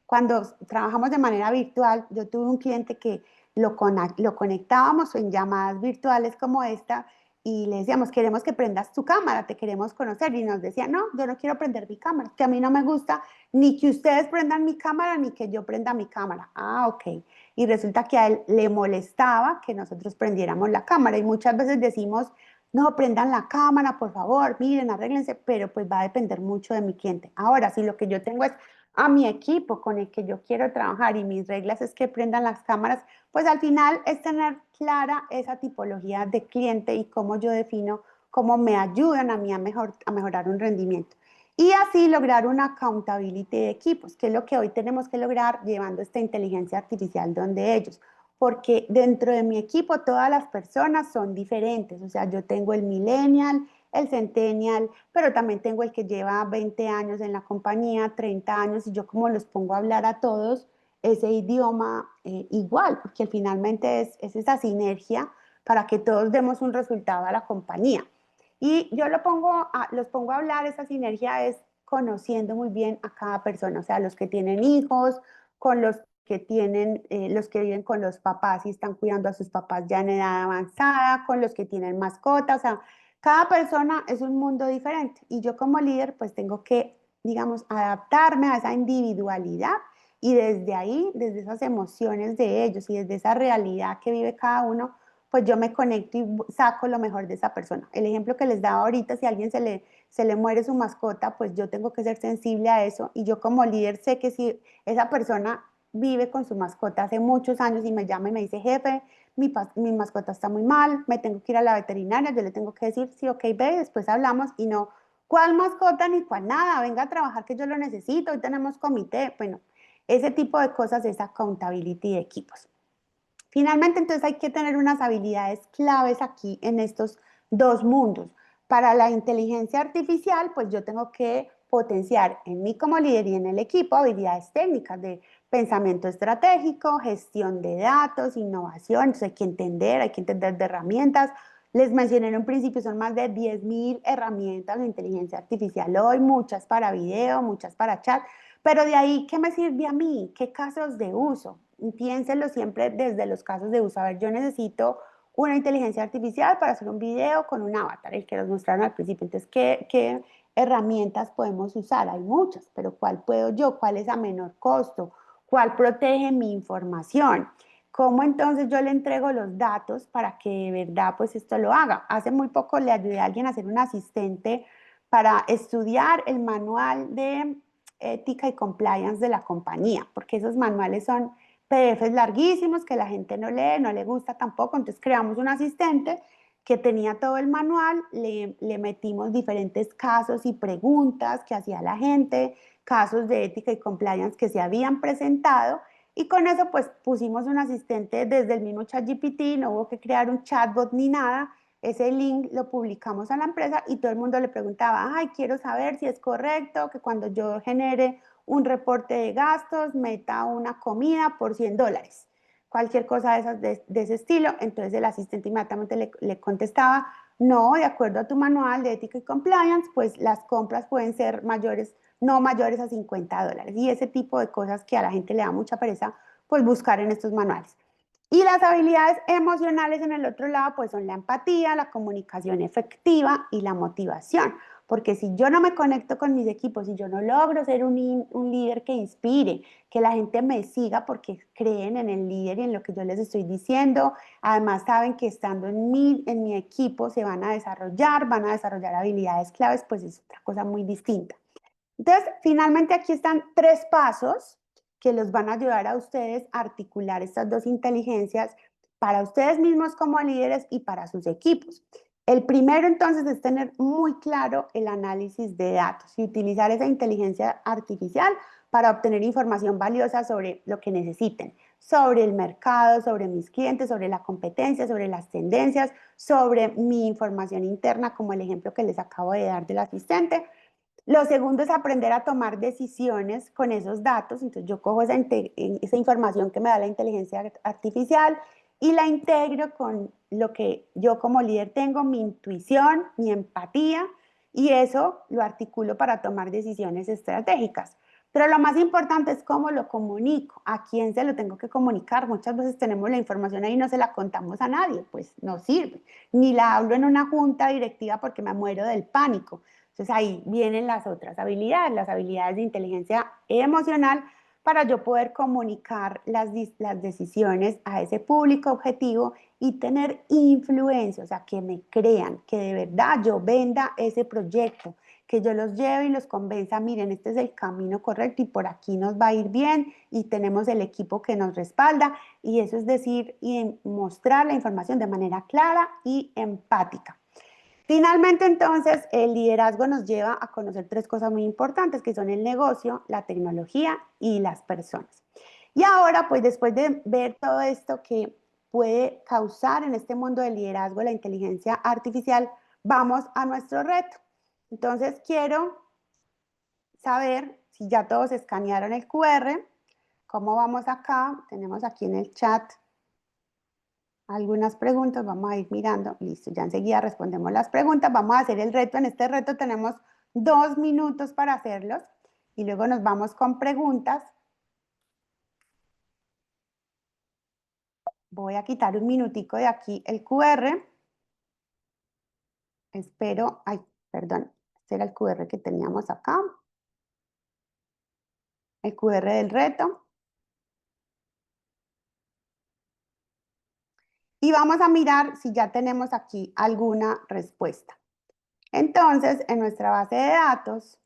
cuando trabajamos de manera virtual, yo tuve un cliente que lo conectábamos en llamadas virtuales como esta y le decíamos, queremos que prendas tu cámara, te queremos conocer. Y nos decía, no, yo no quiero prender mi cámara, que a mí no me gusta ni que ustedes prendan mi cámara ni que yo prenda mi cámara. Ah, ok. Y resulta que a él le molestaba que nosotros prendiéramos la cámara, y muchas veces decimos, no, prendan la cámara, por favor, miren, arréglense, pero pues va a depender mucho de mi cliente. Ahora, si lo que yo tengo es a mi equipo con el que yo quiero trabajar y mis reglas es que prendan las cámaras, pues al final es tener clara esa tipología de cliente y cómo yo defino cómo me ayudan a mí a mejorar un rendimiento. Y así lograr una accountability de equipos, que es lo que hoy tenemos que lograr llevando esta inteligencia artificial donde ellos, porque dentro de mi equipo todas las personas son diferentes, o sea, yo tengo el millennial, el centennial, pero también tengo el que lleva 20 años en la compañía, 30 años, y yo como los pongo a hablar a todos ese idioma igual, porque finalmente es esa sinergia para que todos demos un resultado a la compañía. Y yo los pongo a hablar, esa sinergia es conociendo muy bien a cada persona, o sea, los que tienen hijos, con los que viven con los papás y están cuidando a sus papás ya en edad avanzada, con los que tienen mascotas, o sea, cada persona es un mundo diferente y yo como líder pues tengo que, digamos, adaptarme a esa individualidad y desde ahí, desde esas emociones de ellos y desde esa realidad que vive cada uno, pues yo me conecto y saco lo mejor de esa persona. El ejemplo que les daba ahorita, si a alguien se le muere su mascota, pues yo tengo que ser sensible a eso y yo como líder sé que si esa persona vive con su mascota hace muchos años y me llama y me dice, jefe, mi mascota está muy mal, me tengo que ir a la veterinaria, yo le tengo que decir, sí, ok, ve, después hablamos y no, ¿cuál mascota ni cuál nada? Venga a trabajar que yo lo necesito, hoy tenemos comité, bueno, ese tipo de cosas es accountability de equipos. Finalmente, entonces hay que tener unas habilidades claves aquí en estos dos mundos. Para la inteligencia artificial, pues yo tengo que potenciar en mí como líder y en el equipo habilidades técnicas de pensamiento estratégico, gestión de datos, innovación. Entonces hay que entender de herramientas. Les mencioné en un principio, son más de 10.000 herramientas de inteligencia artificial hoy, muchas para video, muchas para chat. Pero de ahí, ¿qué me sirve a mí? ¿Qué casos de uso? Piénselo siempre desde los casos de uso. A ver, yo necesito una inteligencia artificial para hacer un video con un avatar, el que nos mostraron al principio. Entonces, ¿qué herramientas podemos usar? Hay muchas, pero ¿cuál puedo yo? ¿Cuál es a menor costo? ¿Cuál protege mi información? ¿Cómo entonces yo le entrego los datos para que de verdad pues esto lo haga? Hace muy poco le ayudé a alguien a hacer un asistente para estudiar el manual de ética y compliance de la compañía, porque esos manuales son PDFs larguísimos que la gente no lee, no le gusta tampoco, entonces creamos un asistente que tenía todo el manual, le metimos diferentes casos y preguntas que hacía la gente, casos de ética y compliance que se habían presentado, y con eso pues pusimos un asistente desde el mismo ChatGPT, no hubo que crear un chatbot ni nada, ese link lo publicamos a la empresa y todo el mundo le preguntaba, ay, quiero saber si es correcto que cuando yo genere un reporte de gastos, meta una comida por $100, cualquier cosa de ese estilo. Entonces el asistente inmediatamente le contestaba, no, de acuerdo a tu manual de ética y compliance, pues las compras pueden ser mayores, no mayores a $50. Y ese tipo de cosas que a la gente le da mucha pereza, pues buscar en estos manuales. Y las habilidades emocionales en el otro lado, pues son la empatía, la comunicación efectiva y la motivación. Porque si yo no me conecto con mis equipos, si yo no logro ser un líder que inspire, que la gente me siga porque creen en el líder y en lo que yo les estoy diciendo, además saben que estando en mi equipo se van a desarrollar habilidades claves, pues es otra cosa muy distinta. Entonces, finalmente aquí están 3 pasos que los van a ayudar a ustedes a articular estas dos inteligencias para ustedes mismos como líderes y para sus equipos. El primero entonces es tener muy claro el análisis de datos y utilizar esa inteligencia artificial para obtener información valiosa sobre lo que necesiten, sobre el mercado, sobre mis clientes, sobre la competencia, sobre las tendencias, sobre mi información interna, como el ejemplo que les acabo de dar del asistente. Lo segundo es aprender a tomar decisiones con esos datos. Entonces yo cojo esa información que me da la inteligencia artificial y la integro con lo que yo como líder tengo, mi intuición, mi empatía, y eso lo articulo para tomar decisiones estratégicas. Pero lo más importante es cómo lo comunico, a quién se lo tengo que comunicar. Muchas veces tenemos la información ahí y no se la contamos a nadie, pues no sirve. Ni la hablo en una junta directiva porque me muero del pánico. Entonces ahí vienen las otras habilidades, las habilidades de inteligencia emocional para yo poder comunicar las decisiones a ese público objetivo y tener influencia, o sea, que me crean, que de verdad yo venda ese proyecto, que yo los lleve y los convenza, miren, este es el camino correcto y por aquí nos va a ir bien y tenemos el equipo que nos respalda, y eso es decir, y mostrar la información de manera clara y empática. Finalmente, entonces, el liderazgo nos lleva a conocer 3 cosas muy importantes, que son el negocio, la tecnología y las personas. Y ahora, pues después de ver todo esto que puede causar en este mundo del liderazgo la inteligencia artificial, vamos a nuestro reto. Entonces, quiero saber si ya todos escanearon el QR. ¿Cómo vamos acá? Tenemos aquí en el chat algunas preguntas, vamos a ir mirando, listo, ya enseguida respondemos las preguntas, vamos a hacer el reto. En este reto tenemos 2 minutos para hacerlos y luego nos vamos con preguntas. Voy a quitar un minutico de aquí el QR. Espero, ay, perdón, este era el QR que teníamos acá. El QR del reto. Y vamos a mirar si ya tenemos aquí alguna respuesta. Entonces, en nuestra base de datos,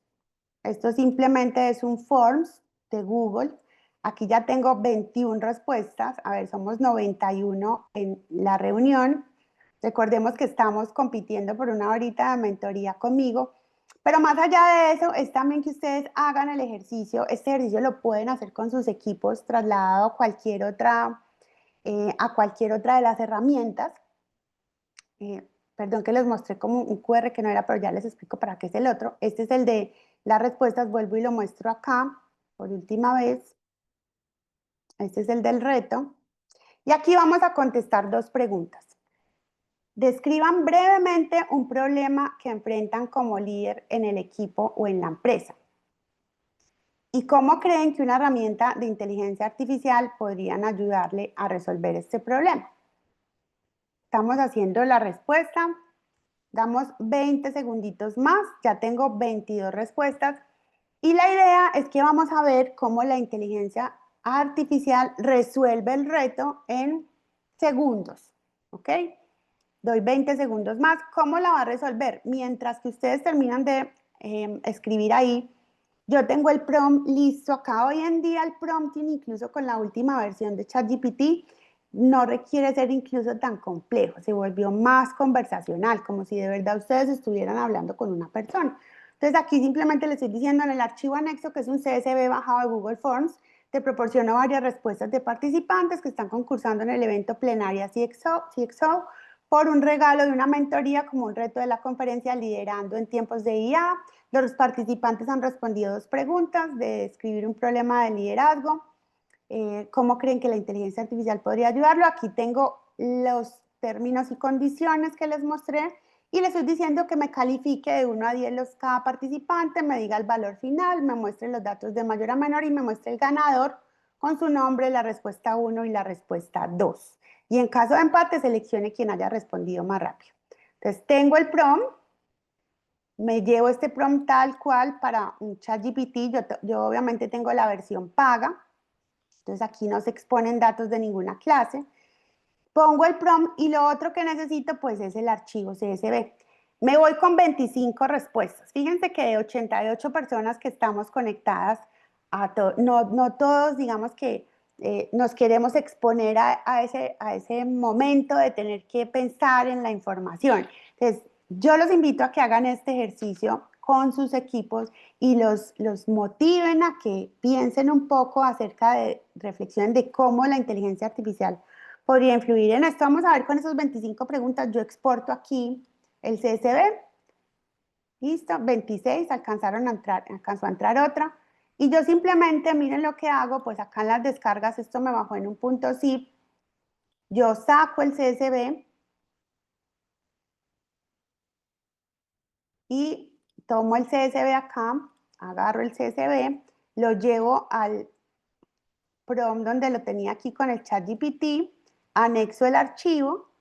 esto simplemente es un Forms de Google. Aquí ya tengo 21 respuestas. A ver, somos 91 en la reunión. Recordemos que estamos compitiendo por una horita de mentoría conmigo. Pero más allá de eso, es también que ustedes hagan el ejercicio. Este ejercicio lo pueden hacer con sus equipos trasladado a cualquier otra de las herramientas. Perdón que les mostré como un QR que no era, pero ya les explico para qué es el otro. Este es el de las respuestas, vuelvo y lo muestro acá por última vez. Este es el del reto. Y aquí vamos a contestar 2 preguntas. Describan brevemente un problema que enfrentan como líder en el equipo o en la empresa. ¿Y cómo creen que una herramienta de inteligencia artificial podrían ayudarle a resolver este problema? Estamos haciendo la respuesta. Damos 20 segunditos más, ya tengo 22 respuestas y la idea es que vamos a ver cómo la inteligencia artificial resuelve el reto en segundos, ¿ok? Doy 20 segundos más. ¿Cómo la va a resolver? Mientras que ustedes terminan de escribir ahí, yo tengo el prompt listo acá. Hoy en día el prompting, incluso con la última versión de ChatGPT, no requiere ser incluso tan complejo, se volvió más conversacional, como si de verdad ustedes estuvieran hablando con una persona. Entonces aquí simplemente les estoy diciendo en el archivo anexo, que es un CSV bajado de Google Forms, te proporciona varias respuestas de participantes que están concursando en el evento Plenaria CXO por un regalo de una mentoría como un reto de la conferencia Liderando en tiempos de IA. Los participantes han respondido 2 preguntas de escribir un problema de liderazgo. ¿Cómo creen que la inteligencia artificial podría ayudarlo? Aquí tengo los términos y condiciones que les mostré y les estoy diciendo que me califique de 1 a 10 cada participante, me diga el valor final, me muestre los datos de mayor a menor y me muestre el ganador con su nombre, la respuesta 1 y la respuesta 2. Y en caso de empate, seleccione quien haya respondido más rápido. Entonces, tengo el prompt. Me llevo este prompt tal cual para un ChatGPT. Yo obviamente tengo la versión paga. Entonces aquí no se exponen datos de ninguna clase. Pongo el prompt y lo otro que necesito pues es el archivo CSV. Me voy con 25 respuestas. Fíjense que de 88 personas que estamos conectadas, no todos digamos que nos queremos exponer a ese momento de tener que pensar en la información. Entonces, yo los invito a que hagan este ejercicio con sus equipos y los motiven a que piensen un poco acerca de reflexión de cómo la inteligencia artificial podría influir en esto. Vamos a ver con esas 25 preguntas. Yo exporto aquí el CSV. Listo, 26, alcanzó a entrar otra. Y yo simplemente, miren lo que hago, pues acá en las descargas, esto me bajó en un .zip. Yo saco el CSV y tomo el CSV acá, agarro el CSV, lo llevo al prompt donde lo tenía aquí con el ChatGPT, anexo el archivo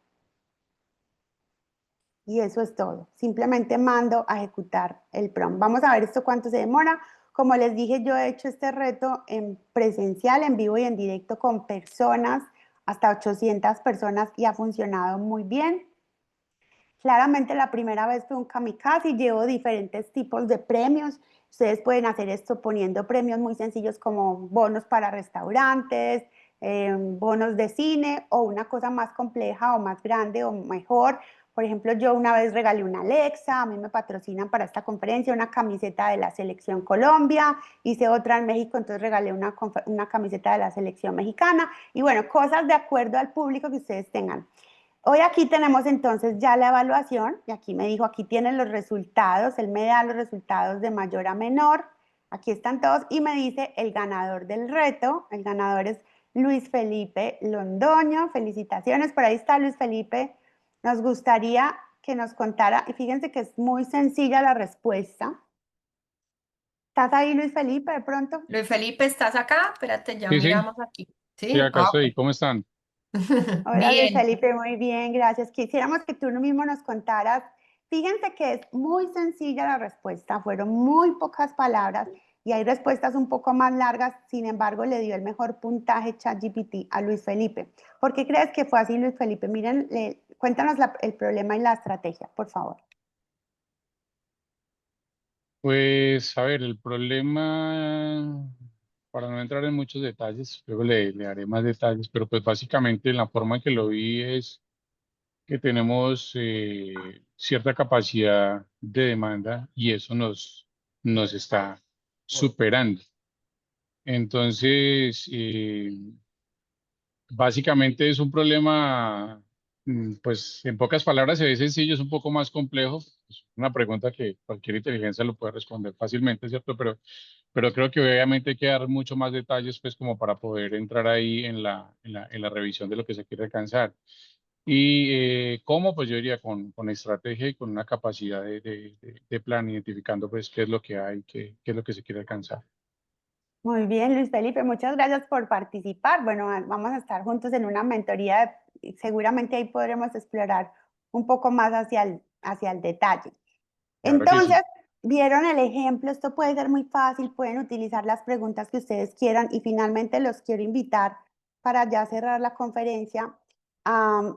y eso es todo. Simplemente mando a ejecutar el prompt. Vamos a ver esto cuánto se demora. Como les dije, yo he hecho este reto en presencial, en vivo y en directo con personas, hasta 800 personas y ha funcionado muy bien. Claramente la primera vez fue un kamikaze y llevo diferentes tipos de premios. Ustedes pueden hacer esto poniendo premios muy sencillos como bonos para restaurantes, bonos de cine o una cosa más compleja o más grande o mejor. Por ejemplo, yo una vez regalé una Alexa, a mí me patrocinan para esta conferencia, una camiseta de la Selección Colombia, hice otra en México, entonces regalé una camiseta de la Selección Mexicana y bueno, cosas de acuerdo al público que ustedes tengan. Hoy aquí tenemos entonces ya la evaluación y aquí me dijo, aquí tienen los resultados, él me da los resultados de mayor a menor, aquí están todos y me dice el ganador del reto, el ganador es Luis Felipe Londoño, felicitaciones, por ahí está Luis Felipe, nos gustaría que nos contara, y fíjense que es muy sencilla la respuesta. ¿Estás ahí, Luis Felipe, de pronto?
Luis Felipe, ¿estás acá? Espérate, ya
Sí, sí,
miramos aquí.
sí,
¿Sí?
acá estoy. ¿Cómo están?
Hola Luis
Bien.
Felipe, muy bien, gracias. Quisiéramos que tú mismo nos contaras. Fíjense que es muy sencilla la respuesta, fueron muy pocas palabras y hay respuestas un poco más largas, sin embargo le dio el mejor puntaje ChatGPT a Luis Felipe. ¿Por qué crees que fue así, Luis Felipe? Miren, cuéntanos el problema y la estrategia, por favor.
Pues, a ver, el problema, para no entrar en muchos detalles, luego le daré más detalles, pero pues básicamente la forma en que lo vi es que tenemos cierta capacidad de demanda y eso nos está superando. Entonces, básicamente es un problema, pues en pocas palabras se ve sencillo, es un poco más complejo. Es una pregunta que cualquier inteligencia lo puede responder fácilmente, ¿cierto? Pero creo que obviamente hay que dar mucho más detalles, pues como para poder entrar ahí en la revisión de lo que se quiere alcanzar. Y cómo, pues yo diría con estrategia y con una capacidad de plan, identificando pues qué es lo que hay, qué es lo que se quiere alcanzar.
Muy bien, Luis Felipe, muchas gracias por participar. Bueno, vamos a estar juntos en una mentoría y seguramente ahí podremos explorar un poco más hacia el detalle.
Claro que
Entonces,
sí.
vieron el ejemplo, esto puede ser muy fácil, pueden utilizar las preguntas que ustedes quieran y finalmente los quiero invitar para ya cerrar la conferencia a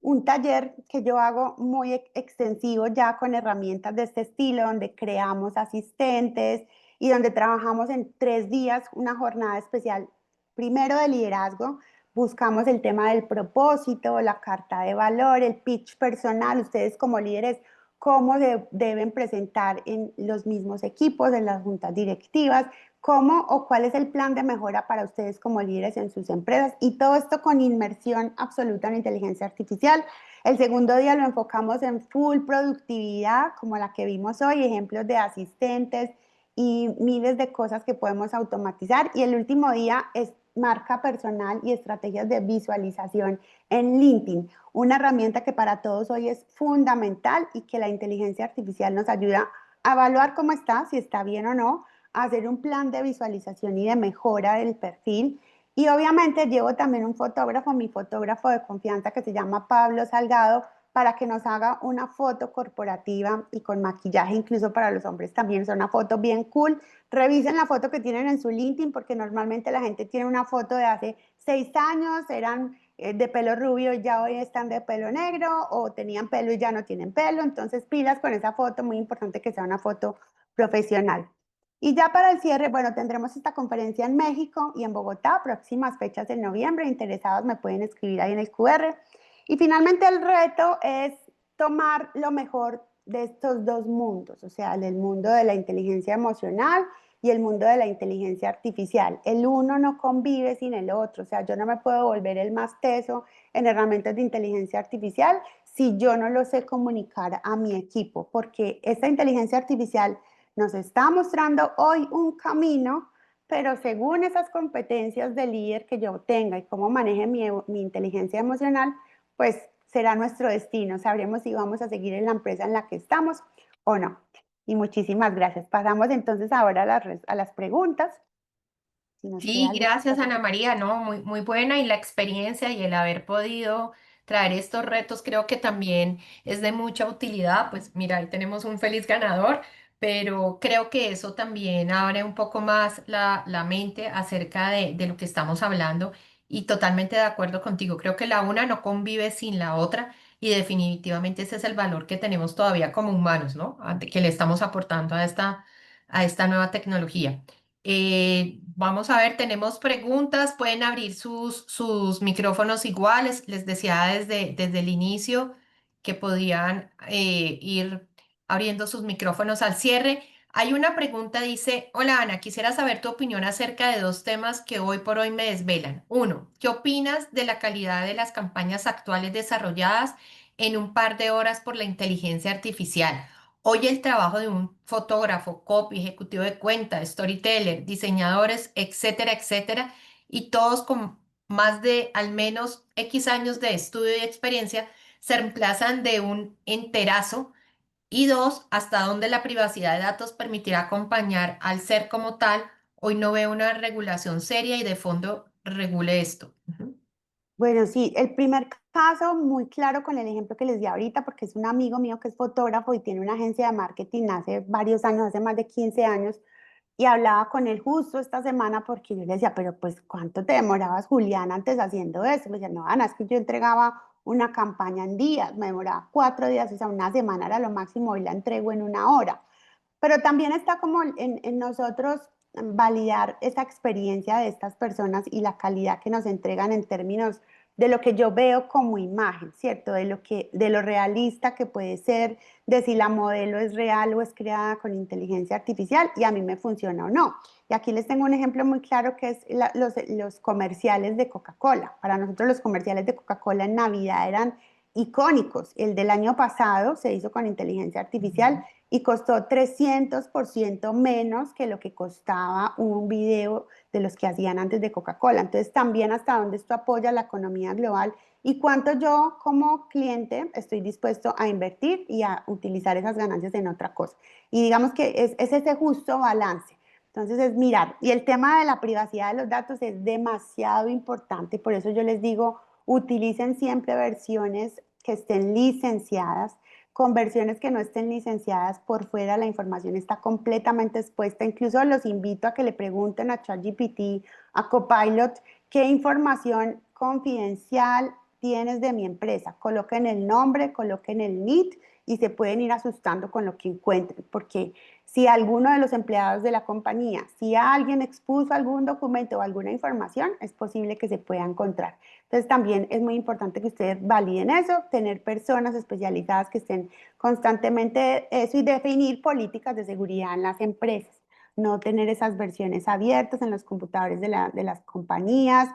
un taller que yo hago muy extensivo ya con herramientas de este estilo, donde creamos asistentes y donde trabajamos en 3 días una jornada especial, primero de liderazgo, buscamos el tema del propósito, la carta de valor, el pitch personal, ustedes como líderes cómo deben presentar en los mismos equipos, en las juntas directivas, cómo o cuál es el plan de mejora para ustedes como líderes en sus empresas y todo esto con inmersión absoluta en inteligencia artificial. El segundo día lo enfocamos en full productividad, como la que vimos hoy, ejemplos de asistentes y miles de cosas que podemos automatizar. Y el último día es marca personal y estrategias de visualización en LinkedIn, una herramienta que para todos hoy es fundamental y que la inteligencia artificial nos ayuda a evaluar cómo está, si está bien o no, a hacer un plan de visualización y de mejora del perfil. Y obviamente llevo también un fotógrafo, mi fotógrafo de confianza que se llama Pablo Salgado, para que nos haga una foto corporativa y con maquillaje, incluso para los hombres también, es una foto bien cool. Revisen la foto que tienen en su LinkedIn porque normalmente la gente tiene una foto de hace 6 años, eran de pelo rubio y ya hoy están de pelo negro o tenían pelo y ya no tienen pelo, entonces pilas con esa foto, muy importante que sea una foto profesional. Y ya para el cierre, bueno, tendremos esta conferencia en México y en Bogotá, próximas fechas en noviembre, interesados me pueden escribir ahí en el QR. Y finalmente el reto es tomar lo mejor de estos dos mundos, o sea, del mundo de la inteligencia emocional y el mundo de la inteligencia artificial. El uno no convive sin el otro, o sea, yo no me puedo volver el más teso en herramientas de inteligencia artificial si yo no lo sé comunicar a mi equipo, porque esta inteligencia artificial nos está mostrando hoy un camino, pero según esas competencias de líder que yo tenga y cómo maneje mi inteligencia emocional, pues será nuestro destino. Sabremos si vamos a seguir en la empresa en la que estamos o no. Y muchísimas gracias. Pasamos entonces ahora a las preguntas. Si nos queda
Sí,
alguna
gracias
pregunta.
Ana María, ¿no? Muy, muy buena y la experiencia y el haber podido traer estos retos creo que también es de mucha utilidad. Pues mira, ahí tenemos un feliz ganador, pero creo que eso también abre un poco más la mente acerca de lo que estamos hablando y totalmente de acuerdo contigo. Creo que la una no convive sin la otra. y definitivamente ese es el valor que tenemos todavía como humanos, ¿no? Que le estamos aportando a esta nueva tecnología. Vamos a ver, tenemos preguntas, pueden abrir sus micrófonos iguales. Les decía desde el inicio que podían ir abriendo sus micrófonos al cierre. Hay una pregunta, dice, hola Ana, quisiera saber tu opinión acerca de dos temas que hoy por hoy me desvelan. Uno, ¿qué opinas de la calidad de las campañas actuales desarrolladas en un par de horas por la inteligencia artificial? Hoy el trabajo de un fotógrafo, copy, ejecutivo de cuenta, storyteller, diseñadores, etcétera, etcétera, y todos con más de al menos X años de estudio y experiencia, se reemplazan de un enterazo. Y dos, hasta dónde la privacidad de datos permitirá acompañar al ser como tal. Hoy no veo una regulación seria y de fondo regule esto. Ujú.
Bueno, sí, el primer caso muy claro con el ejemplo que les di ahorita, porque es un amigo mío que es fotógrafo y tiene una agencia de marketing hace varios años, hace más de 15 años, y hablaba con él justo esta semana porque yo le decía, pero pues ¿cuánto te demorabas, Julián, antes haciendo eso? Me decía, no, Ana, es que yo entregaba una campaña en días, me demoraba 4 días, o sea, una semana era lo máximo, hoy la entrego en una hora. Pero también está como en nosotros validar esa experiencia de estas personas y la calidad que nos entregan en términos de lo que yo veo como imagen, ¿cierto? De lo realista que puede ser, de si la modelo es real o es creada con inteligencia artificial y a mí me funciona o no. Y aquí les tengo un ejemplo muy claro que es los comerciales de Coca-Cola. Para nosotros los comerciales de Coca-Cola en Navidad eran icónicos. El del año pasado se hizo con inteligencia artificial y costó 300% menos que lo que costaba un video de los que hacían antes de Coca-Cola. Entonces, también hasta dónde esto apoya la economía global y cuánto yo como cliente estoy dispuesto a invertir y a utilizar esas ganancias en otra cosa. Y digamos que es ese justo balance. Entonces, es mirar. Y el tema de la privacidad de los datos es demasiado importante. Por eso yo les digo, utilicen siempre versiones que estén licenciadas. Con versiones que no estén licenciadas por fuera, la información está completamente expuesta. Incluso los invito a que le pregunten a ChatGPT, a Copilot, qué información confidencial tienes de mi empresa. Coloquen el nombre, coloquen el NIT y se pueden ir asustando con lo que encuentren, porque si alguno de los empleados de la compañía, si alguien expuso algún documento o alguna información, es posible que se pueda encontrar. Entonces también es muy importante que ustedes validen eso, tener personas especializadas que estén constantemente eso y definir políticas de seguridad en las empresas. No tener esas versiones abiertas en los computadores de las compañías,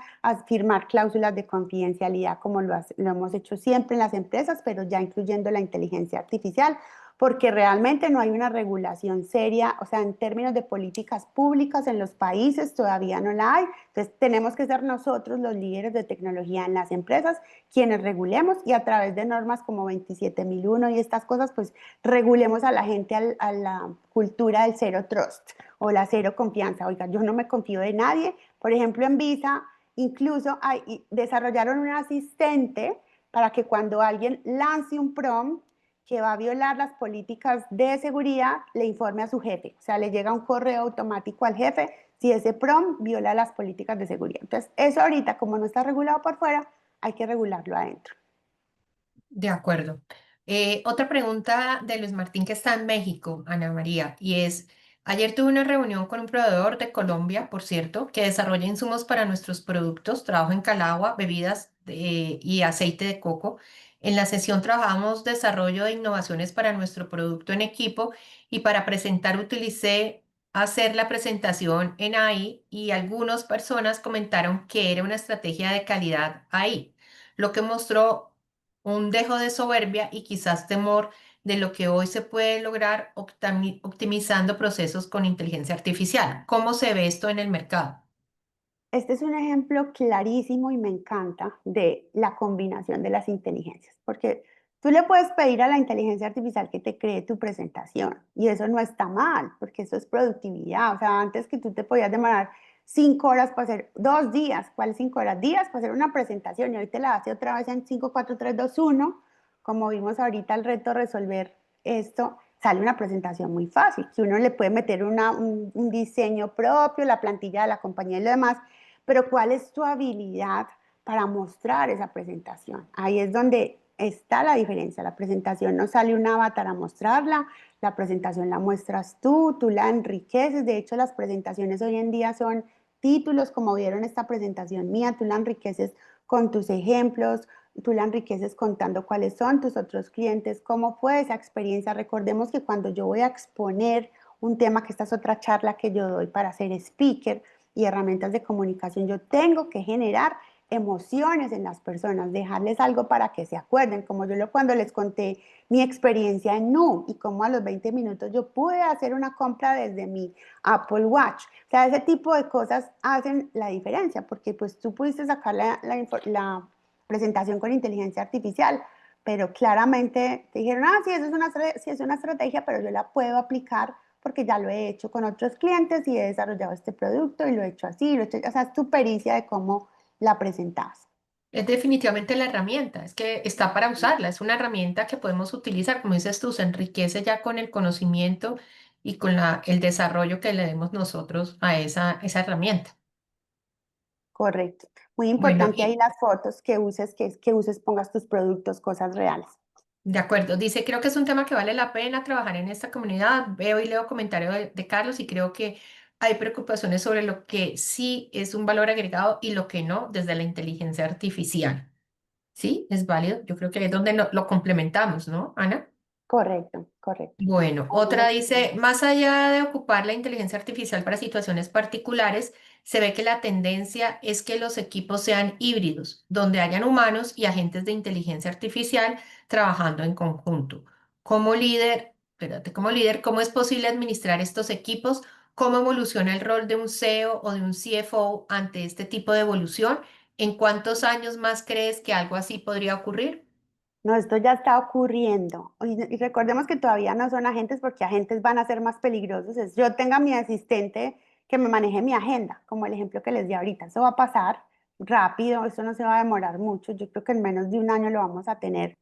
firmar cláusulas de confidencialidad como lo hemos hecho siempre en las empresas, pero ya incluyendo la inteligencia artificial, porque realmente no hay una regulación seria, o sea, en términos de políticas públicas en los países todavía no la hay. Entonces, tenemos que ser nosotros los líderes de tecnología en las empresas quienes regulemos y a través de normas como 27001 y estas cosas, pues regulemos a la gente a la cultura del cero trust o la cero confianza. Oiga, yo no me confío de nadie. Por ejemplo, en Visa, incluso desarrollaron un asistente para que cuando alguien lance un prompt que va a violar las políticas de seguridad, le informe a su jefe. O sea, le llega un correo automático al jefe si ese prompt viola las políticas de seguridad. Entonces, eso ahorita, como no está regulado por fuera, hay que regularlo adentro.
De acuerdo. Otra pregunta de Luis Martín que está en México, Ana María, y es, ayer tuve una reunión con un proveedor de Colombia, por cierto, que desarrolla insumos para nuestros productos, trabajo en Calagua, bebidas y aceite de coco. En la sesión trabajamos desarrollo de innovaciones para nuestro producto en equipo y para presentar utilicé hacer la presentación en AI y algunas personas comentaron que era una estrategia de calidad AI, lo que mostró un dejo de soberbia y quizás temor de lo que hoy se puede lograr optimizando procesos con inteligencia artificial. ¿Cómo se ve esto en el mercado?
Este es un ejemplo clarísimo y me encanta de la combinación de las inteligencias, porque tú le puedes pedir a la inteligencia artificial que te cree tu presentación y eso no está mal, porque eso es productividad. O sea, antes que tú te podías demorar 5 horas para hacer 2 días, ¿cuáles 5 horas? Días para hacer una presentación y hoy te la hace otra vez en 5, 4, 3, 2, 1. Como vimos ahorita, el reto de resolver esto sale una presentación muy fácil, que uno le puede meter un diseño propio, la plantilla de la compañía y lo demás, pero ¿cuál es tu habilidad para mostrar esa presentación? Ahí es donde está la diferencia. La presentación no sale un avatar a mostrarla, la presentación la muestras tú la enriqueces. De hecho, las presentaciones hoy en día son títulos, como vieron esta presentación mía, tú la enriqueces con tus ejemplos, tú la enriqueces contando cuáles son tus otros clientes, cómo fue esa experiencia. Recordemos que cuando yo voy a exponer un tema, que esta es otra charla que yo doy para ser speaker y herramientas de comunicación, yo tengo que generar emociones en las personas, dejarles algo para que se acuerden, como cuando les conté mi experiencia en Nu y cómo a los 20 minutos yo pude hacer una compra desde mi Apple Watch. O sea, ese tipo de cosas hacen la diferencia, porque pues tú pudiste sacar la presentación con inteligencia artificial, pero claramente te dijeron, sí, sí, es una estrategia, pero yo la puedo aplicar porque ya lo he hecho con otros clientes y he desarrollado este producto y lo he hecho así, o sea, es tu pericia de cómo la presentas.
Es definitivamente la herramienta, es que está para usarla, es una herramienta que podemos utilizar, como dices tú, se enriquece ya con el conocimiento y con el desarrollo que le demos nosotros a esa herramienta.
Correcto. Muy
Bueno,
importante ahí las fotos que uses, pongas tus productos, cosas reales.
de acuerdo, dice, creo que es un tema que vale la pena trabajar en esta comunidad. Veo y leo comentarios de Carlos y creo que hay preocupaciones sobre lo que sí es un valor agregado y lo que no desde la inteligencia artificial. ¿Sí? ¿Es válido? Yo creo que ahí es donde lo complementamos, ¿no, Ana?
Correcto, correcto.
Bueno,
Ahí
otra
lo
dice,
tenemos.
más allá de ocupar la inteligencia artificial para situaciones particulares, se ve que la tendencia es que los equipos sean híbridos, donde hayan humanos y agentes de inteligencia artificial trabajando en conjunto. Como líder, espérate, como líder, ¿cómo es posible administrar estos equipos? ¿Cómo evoluciona el rol de un CEO o de un CFO ante este tipo de evolución? ¿En cuántos años más crees que algo así podría ocurrir?
No, esto ya está ocurriendo. Y recordemos que todavía no son agentes porque agentes van a ser más peligrosos. Yo tenga mi asistente que me maneje mi agenda, como el ejemplo que les di ahorita. Eso va a pasar rápido, eso no se va a demorar mucho. Yo creo que en menos de un año lo vamos a tener.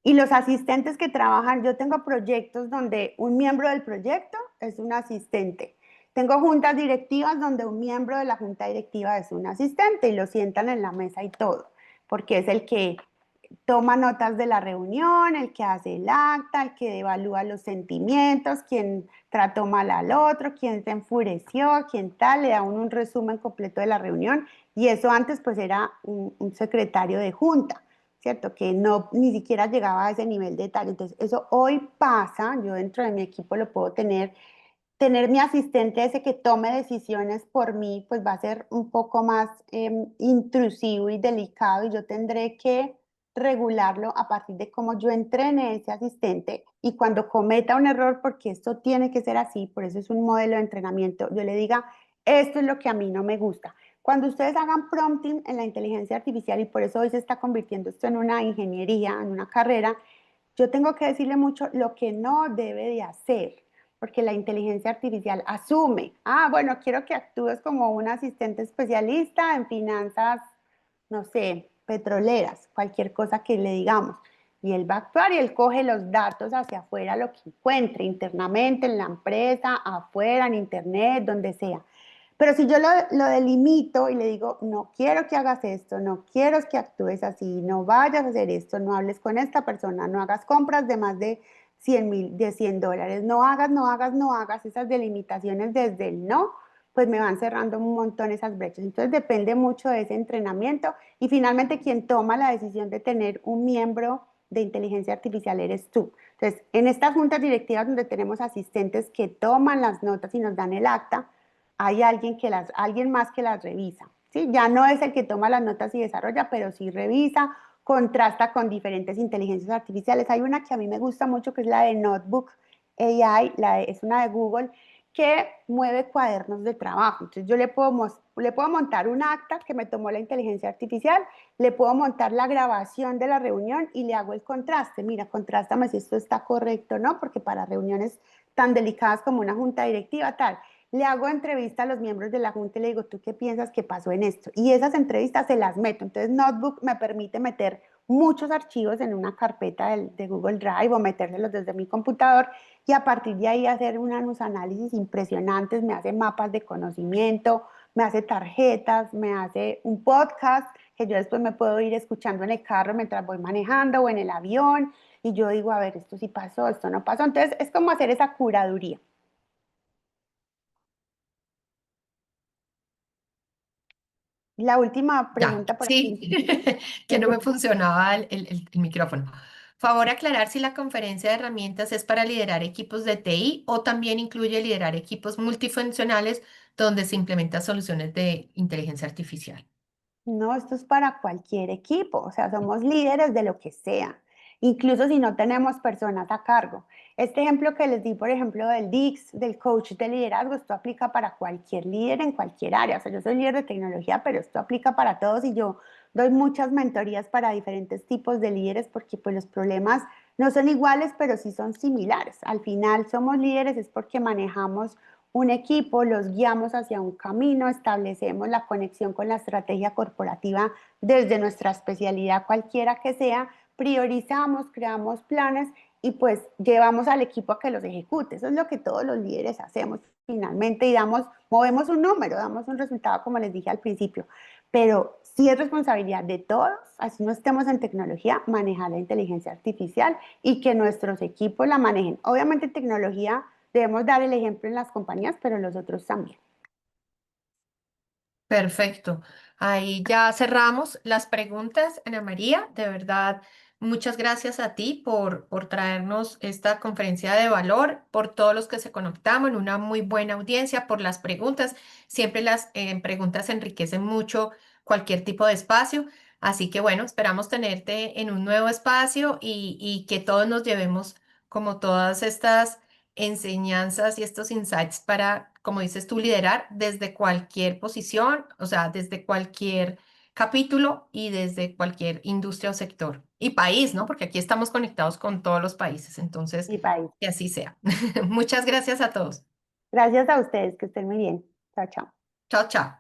Y los asistentes que trabajan, yo tengo proyectos donde un miembro del proyecto es un asistente. Tengo juntas directivas donde un miembro de la junta directiva es un asistente y lo sientan en la mesa y todo, porque es el que toma notas de la reunión, el que hace el acta, el que evalúa los sentimientos, quien trató mal al otro, quien se enfureció, quien tal, le da un resumen completo de la reunión. Y eso antes pues era un secretario de junta, ¿cierto? Que no ni siquiera llegaba a ese nivel de detalle. Entonces eso hoy pasa, yo dentro de mi equipo lo puedo tener mi asistente ese que tome decisiones por mí, pues va a ser un poco más intrusivo y delicado y yo tendré que regularlo a partir de cómo yo entrene ese asistente y cuando cometa un error, porque esto tiene que ser así, por eso es un modelo de entrenamiento, yo le diga, esto es lo que a mí no me gusta. Cuando ustedes hagan prompting en la inteligencia artificial, y por eso hoy se está convirtiendo esto en una ingeniería, en una carrera, yo tengo que decirle mucho lo que no debe de hacer, porque la inteligencia artificial asume, bueno, quiero que actúes como un asistente especialista en finanzas, no sé, petroleras, cualquier cosa que le digamos. Y él va a actuar y él coge los datos hacia afuera, lo que encuentre internamente en la empresa, afuera, en internet, donde sea. Pero si yo lo delimito y le digo, no quiero que hagas esto, no quiero que actúes así, no vayas a hacer esto, no hables con esta persona, no hagas compras de más de 100,000, de $100, no hagas, no hagas, no hagas, esas delimitaciones desde el no, pues me van cerrando un montón esas brechas. Entonces depende mucho de ese entrenamiento y finalmente quien toma la decisión de tener un miembro de inteligencia artificial eres tú. Entonces, en estas juntas directivas donde tenemos asistentes que toman las notas y nos dan el acta, hay alguien más que las revisa, ¿sí? Ya no es el que toma las notas y desarrolla, pero sí revisa, contrasta con diferentes inteligencias artificiales. Hay una que a mí me gusta mucho que es la de Notebook AI, es una de Google, que mueve cuadernos de trabajo. Entonces yo le puedo montar un acta que me tomó la inteligencia artificial, le puedo montar la grabación de la reunión y le hago el contraste. Mira, contrástame si esto está correcto o no, porque para reuniones tan delicadas como una junta directiva, tal. Le hago entrevista a los miembros de la junta y le digo, ¿tú qué piensas que pasó en esto? Y esas entrevistas se las meto. Entonces Notebook me permite meter muchos archivos en una carpeta de Google Drive o metérselos desde mi computador y a partir de ahí hacer unos análisis impresionantes, me hace mapas de conocimiento, me hace tarjetas, me hace un podcast que yo después me puedo ir escuchando en el carro mientras voy manejando o en el avión, y yo digo, a ver, esto sí pasó, esto no pasó. Entonces, es como hacer esa curaduría. La última
Ya,
pregunta por
sí,
aquí.
que no me funcionaba el micrófono. Favor aclarar si la conferencia de herramientas es para liderar equipos de TI o también incluye liderar equipos multifuncionales donde se implementan soluciones de inteligencia artificial.
No, esto es para cualquier equipo, o sea, somos líderes de lo que sea, incluso si no tenemos personas a cargo. Este ejemplo que les di, por ejemplo, del DIX, del coach de liderazgo, esto aplica para cualquier líder en cualquier área. O sea, yo soy líder de tecnología, pero esto aplica para todos y yo doy muchas mentorías para diferentes tipos de líderes porque pues los problemas no son iguales, pero sí son similares. Al final somos líderes es porque manejamos un equipo, los guiamos hacia un camino, establecemos la conexión con la estrategia corporativa desde nuestra especialidad cualquiera que sea, priorizamos, creamos planes y pues llevamos al equipo a que los ejecute. Eso es lo que todos los líderes hacemos finalmente y movemos un número, damos un resultado como les dije al principio, pero sí es responsabilidad de todos, así no estemos en tecnología, manejar la inteligencia artificial y que nuestros equipos la manejen. Obviamente tecnología debemos dar el ejemplo en las compañías, pero los otros también.
Perfecto. Ahí ya cerramos las preguntas, Ana María. De verdad, muchas gracias a ti por traernos esta conferencia de valor, por todos los que se conectaron, una muy buena audiencia, por las preguntas. Siempre las preguntas enriquecen mucho cualquier tipo de espacio. Así que bueno, esperamos tenerte en un nuevo espacio y que todos nos llevemos como todas estas enseñanzas y estos insights para, como dices tú, liderar desde cualquier posición, o sea, desde cualquier capítulo y desde cualquier industria o sector. Y país, ¿no? Porque aquí estamos conectados con todos los países, entonces,
Mi país.
que así sea. Muchas gracias a todos.
Gracias a ustedes, que estén muy bien. Chao, chao.
Chao, chao.